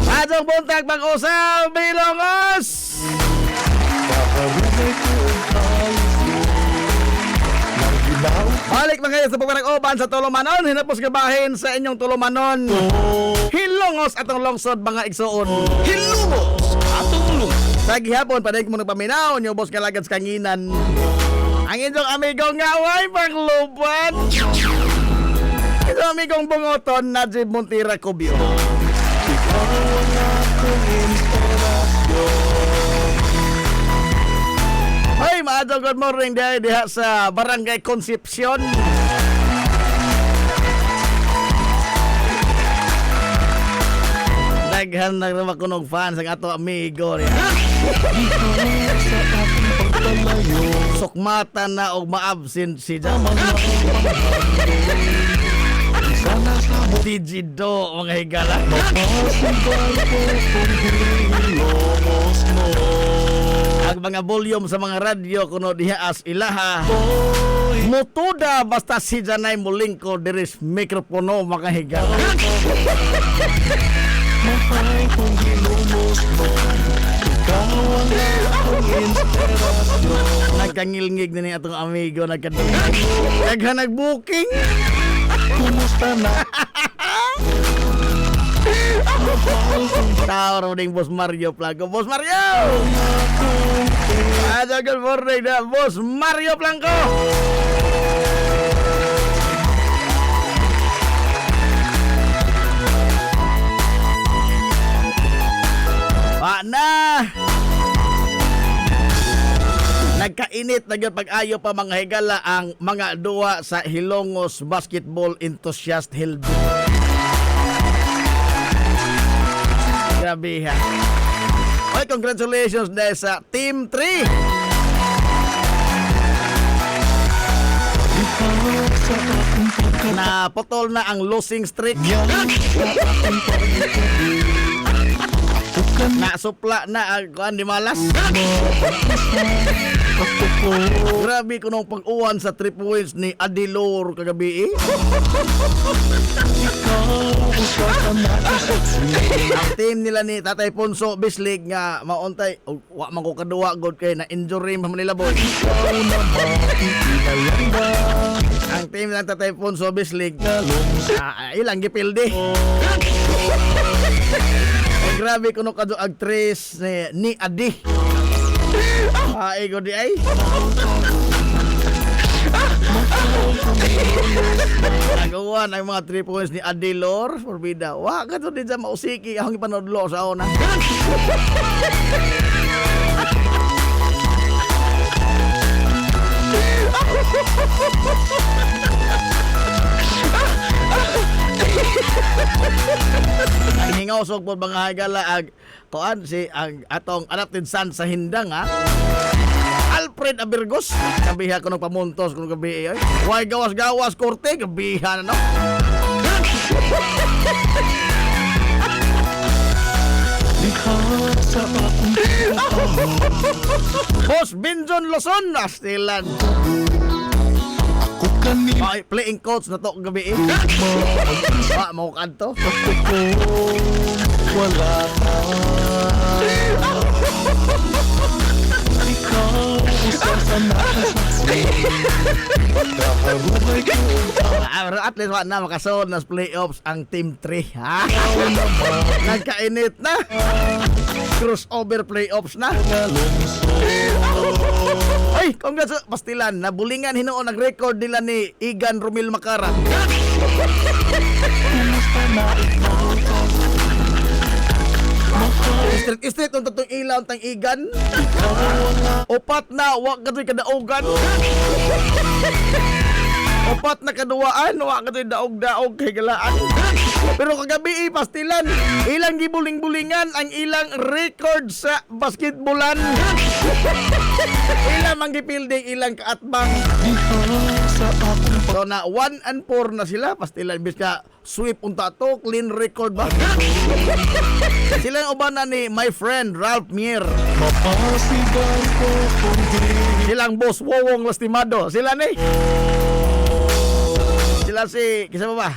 Speaker 8: Atong buntag pag-usap, Ilongos.
Speaker 7: Kaharunay ko ang alis ko, nang ginaw
Speaker 8: Balik mga kayo sa pagparag-oban sa Tulumanon. Hinapos gabahin sa inyong Tulumanon. Hilongos atong lungsod mga igsoon.
Speaker 1: Hilongos, atong lungsod.
Speaker 8: Sa gihapon, paday ko muna paminaw, nyo boss kalagad sa kanginan. Ang inyong amigo nga, way paglubat. Ito amigong bungoton na Jib Montira Cubio.
Speaker 7: ikaw ang akong inspirasyon.
Speaker 8: Hoy, maadto, good morning dahil diha sa Barangay Concepcion. Daghan na naman kunog fans ang ato amigo niya.
Speaker 7: Sa aking pagpalayo,
Speaker 8: Sukmata na og ma-absent si Jam.
Speaker 7: sana sa
Speaker 8: Digido, mga higala.
Speaker 7: mapasibal ko kung hilongos mo.
Speaker 8: Ang mga volume sa mga radyo kuno diha as ilaha. Mutuda basta si Janay mulingko diris mikropono mga higala.
Speaker 7: Mahal kong hilongos mo, ikaw ang akong inspirasyon.
Speaker 8: Nagkangilngig na ni atong amigo nagkadungog. Naghanag booking.
Speaker 7: Kumusta na?
Speaker 8: Tao rin Boss Mario Blanco. Boss Mario! Good morning na Boss Mario Blanco. Na nagkainit na gyud pag-ayo pa mga higala ang mga duwa sa Hilongos basketball enthusiast Hilby. Grabe ha. Oy, congratulations dahil sa Team 3. Na potol na ang losing streak. Na supla na ang kuan di malas. Grabe ko nung pag-uwan sa 3 points ni Adilor kagabi eh. Ang team nila ni Tatay Ponso Bislig nga mauntay wa man ko kaduwa god kay na injury man nila boy. Ang team ng Tatay Ponso Bislig ilang gipilde. Grabe kuno kadto actress ni Adi. Ay god di ay. Nagawan ang mga 3 points ni Adilor forbida. Wa kadto di sa mausiki akong ipanodlo sa una. Ang hingawsog po mga higala ag kuan si ang atong adopted son sa Hindang ha. Alfred Abirgos kabiha ko nung pamuntos kung gabi ay. Way gawas-gawas korte kabiha na no. Boss Binjon Luzon astilan. Ay, playing coach na to gabi eh. Wa mo kanto.
Speaker 7: Wala na. Ikaw isa sa nakasaksi. Kaharumay ko.
Speaker 8: At least wa na makasood na sa playoffs ang Team 3 ha. Nagkainit na. Crossover playoffs na. Ay, congrats Pastilan, nabulingan hinoon nag-record nila ni Igan Romil Makara. Street on tatong ilaw tang Igan. Opat na wa katoy kadaogan. Opat na kaduwaan wa katoy daog-daog kay galaan. Pero kagabi Pastilan, ilang gibuling-bulingan ang ilang record sa basketballan. Ilang manggipilding ilang kaatbang. So na 1 and 4 na sila Pastilan bis ka sweep unta to clean record ba. Sila ang uban na ni my friend Ralph Mier. Silang boss Wowong Lastimado. Sila ni. Sila si kisa ba?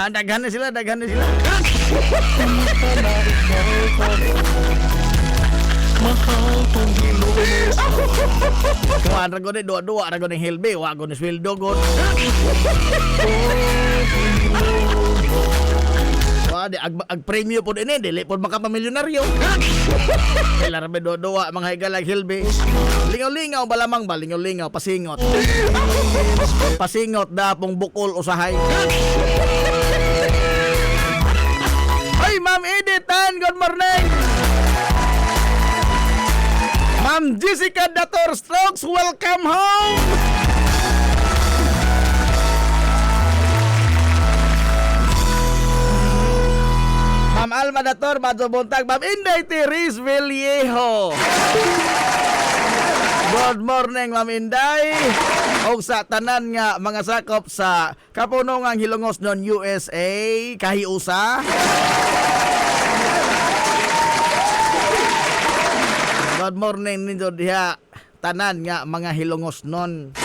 Speaker 8: Daghan na sila.
Speaker 7: Mahal kong Hilunes.
Speaker 8: Kuan ra gud dua-dua ra gud ng Hilby, wa gud ni sweldo gud. Wa di ag premium pod ini dili pod makapamilyonaryo. Kailan ra dua-dua mga higalag Hilby. Lingaw-lingaw balamang ba lingaw-lingaw pasingot. Pasingot da pong bukol usahay. Ay, Ma'am Editan, good morning. Ma'am Jessica Dator Strokes, welcome home! Ma'am Alma Dator, Madso Buntag, Ma'am Inday Teres Vallejo. Good morning, Ma'am Inday. O sa tanan nga mga sakop sa Kapunungang Hilongos non USA, kahiusa. Good morning ninyo diha tanan nga mga Hilongos non.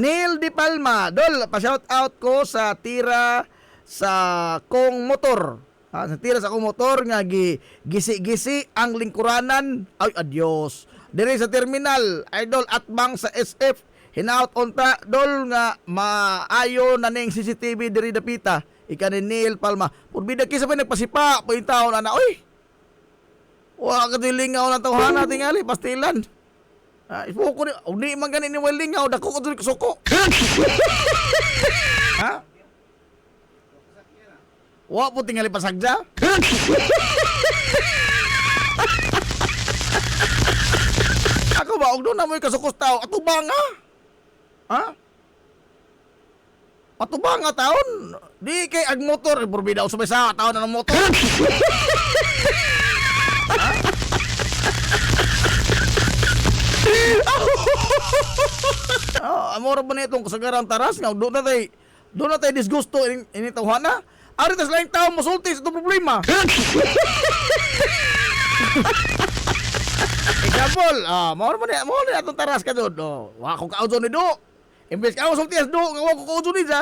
Speaker 8: Neil Di Palma, dol pa shout out ko sa tira sa kong motor. Sa tira sa kong motor nga gisi-gisi ang lingkuranan. Ay adios. Diri sa terminal, idol atbang sa SF hinaut unta dol nga maayo na ning CCTV diri dapita ika ni Neil Palma purbida kisa pa nagpasipa po yung taon ana oy wa ka dilingaw na tawhana tingali pastilan ifuko ni di man gani ni welingaw dako ko diri suko ha wa po tingali pasagda ako ba og do na mo kasukos tao ato ba nga ha ato ba nga taon di kay ag motor burbida usay sa taon na ng motor amora ba nitong kasagaran taras nga do na tay disgusto ini tawhana ari tas laing tao mosulti sa problema example mao na atong taras ka dod wa ko kauzo ni do imbes ka mosulti as do nga wa ko kauzo ni sa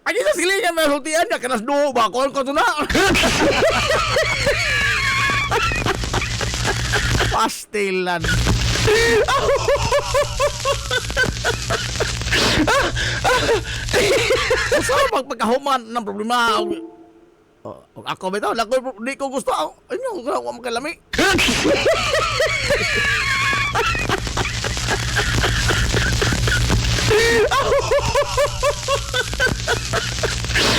Speaker 8: agi sa silingan may sultian ka kanas do ba ko na pastilan sa pagkahuman ng problema ako bitaw lako di ko gusto inyo wa makalami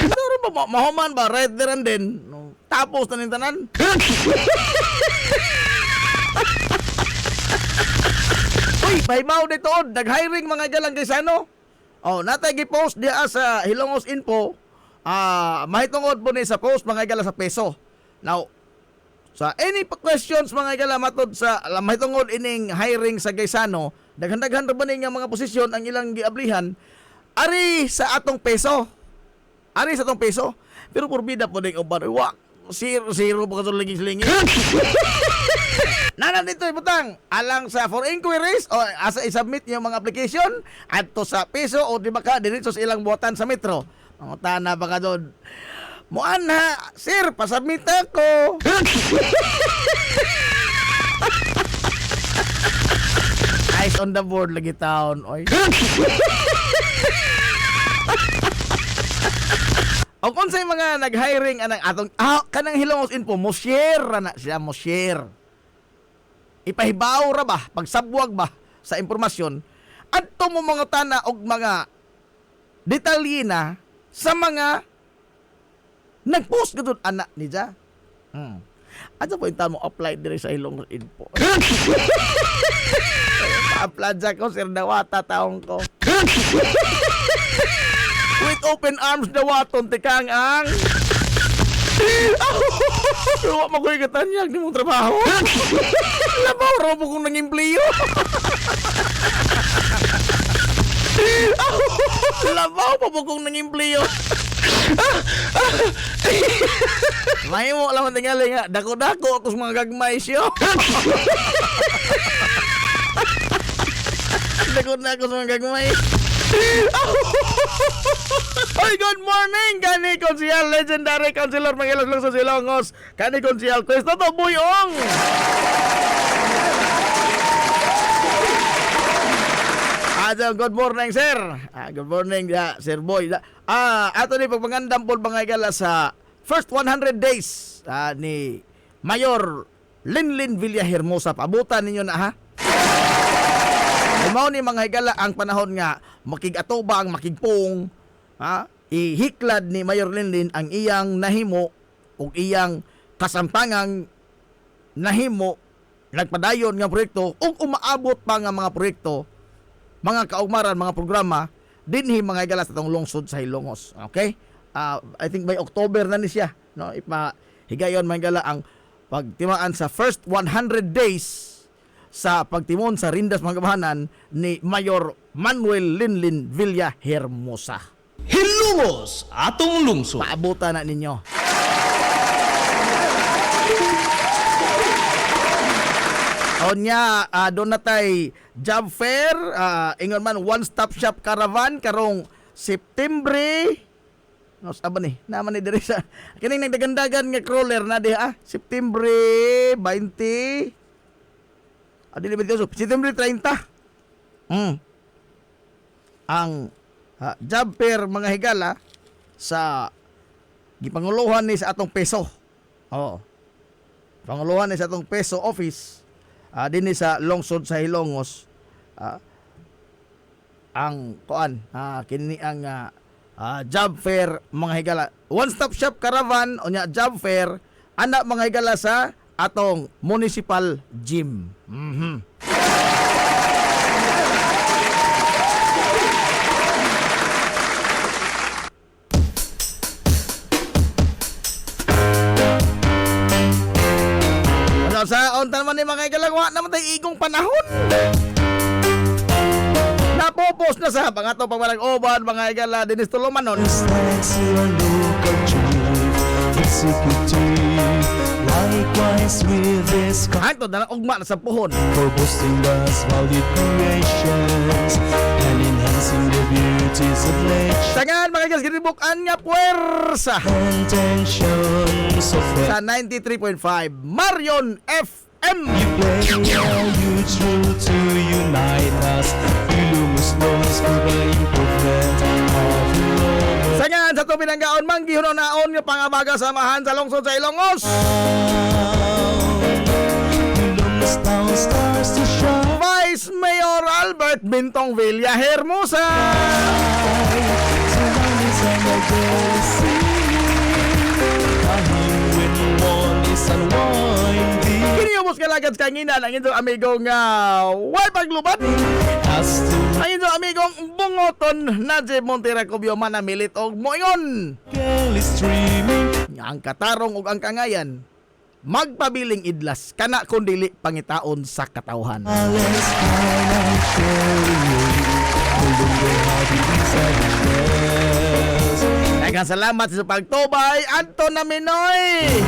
Speaker 8: pero ba mahuman ba right there and then tapos na tanan uy pahibaw dito nag-hiring mga galang Gaisano natay gi-post diya sa Hilongos Info mahitungod po ni sa post mga gala sa peso now sa any questions mga gala matod sa mahitungod ining hiring sa Gaisano daghan-daghan ra ba ning mga posisyon ang ilang giablihan ari sa atong peso pero purbida po ding uban wa zero pa katong lingis-lingis Nana dito ibutang alang sa for inquiries o asa i-submit yung mga application adto sa peso o di ba ka diretso sa ilang buhatan sa metro. Ang tana ba ka doon? Muan ha, sir, pasubmit ako. Eyes on the board lagi taon, oy. O kung sa mga nag-hiring anang atong kanang Hilongos Info mo share na siya mo share. Ipahibaw ra ba pagsabwag ba sa impormasyon adto mo mga tana og mga detalye na sa mga nag-post gadud anak ni ja. Ato po mo apply dire sa Hilongos Info. Apply ja ko sir dawata taong ko. With open arms dawaton tikang ang Wa mo ko'y katanyag ni mong trabaho. Labaw raw po kong nang-impliyo. Labaw pa po kong nang-impliyo. May mo lang tingali nga. Dako-dako ako sa mga gagmay siyo. Dako-dako sa mga gagmay. Hoy, good morning! Kani Konsihal, legendary councilor Mangilos Lungsod Silongos. Kani Konsihal, Cristoto Buyong! Good morning, sir. Good morning, Sir Boy. Ato ni pagpangandam po bangay sa first 100 days ni Mayor Linlin Villahermosa. Paabutan ninyo na, ha? Mao ni mga higala ang panahon nga makigatubang, makigpong, ihiklad ni Mayor Linlin ang iyang nahimo ug iyang kasamtangang nahimo nagpadayon nga proyekto ug umaabot pa nga mga proyekto, mga kaugmaran, mga programa dinhi mga higala sa tong lungsod sa Hilongos. Okay? I think by October na ni siya, no? Higayon mga higala ang pagtimaan sa first 100 days sa pagtimon sa Rindas mga kabahanan ni Mayor Manuel Linlin Villahermosa.
Speaker 1: Hilongos, atong lungsod.
Speaker 8: Paabutan na ninyo. Onya, doon na tay job fair, ingon man one-stop shop caravan karong September. Aba ni, naman ni diri sa kining nagdagandagan nga crawler na diha, September 20. September 30. ang job fair mga higala sa gipanguluhan ni sa atong peso. Oo. Panguluhan ni sa atong peso office dinhi sa lungsod sa Hilongos. Ang kuan kini ang job fair mga higala. One stop shop caravan o nya job fair ana mga higala sa atong municipal gym. Sa on naman ni mga igalagwa naman tayo igong panahon. Napopos na sa mga to pagbalag oban mga igala dinis tulumanon.
Speaker 7: Thanks to our local chief executive. Likewise with this
Speaker 8: Hanto na ugma na sa puhon.
Speaker 7: for boosting us value creations and enhancing the beauties of nature.
Speaker 8: Tangan mga igas ginibukan nga puwersa
Speaker 7: Intentions of
Speaker 8: sa 93.5 Marion FM.
Speaker 7: play a huge role to unite us. Ilumos laws for the improvement of Ilongos.
Speaker 8: Tangan sa tuminanggaon manggihon naon nga pangabaga samahan sa lungsod sa Ilongos.
Speaker 7: Ilongos town stars to shine.
Speaker 8: Vice Mayor Albert Bintong Villa Hermosa.
Speaker 7: Surroundings and the galaxy. Ahim when one is unwinding.
Speaker 8: Kiniubos ka lagad kanginan ang inyong amigong way paglubat.
Speaker 7: As to
Speaker 8: Ang inyong amigong bungoton na Jeb Montera Cubio manamilit og moingon.
Speaker 7: Kelly streaming.
Speaker 8: Ang katarong ug ang kangayan magpabiling idlas kana kun dili pangitaon sa katawhan.
Speaker 7: Let's financially. Mulunggay habi inside the shells.
Speaker 8: Daghang salamat sa pagtubay adto na Minoy.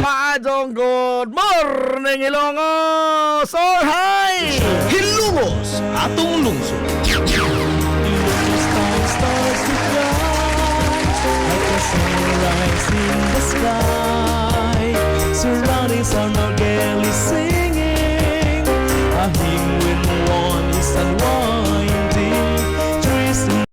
Speaker 8: Maadong good morning Ilongos. All hi.
Speaker 4: Hilongos, atong lungsod.
Speaker 7: Ilongos town stars to fly. Like a sunrise in the sky. Surroundings are not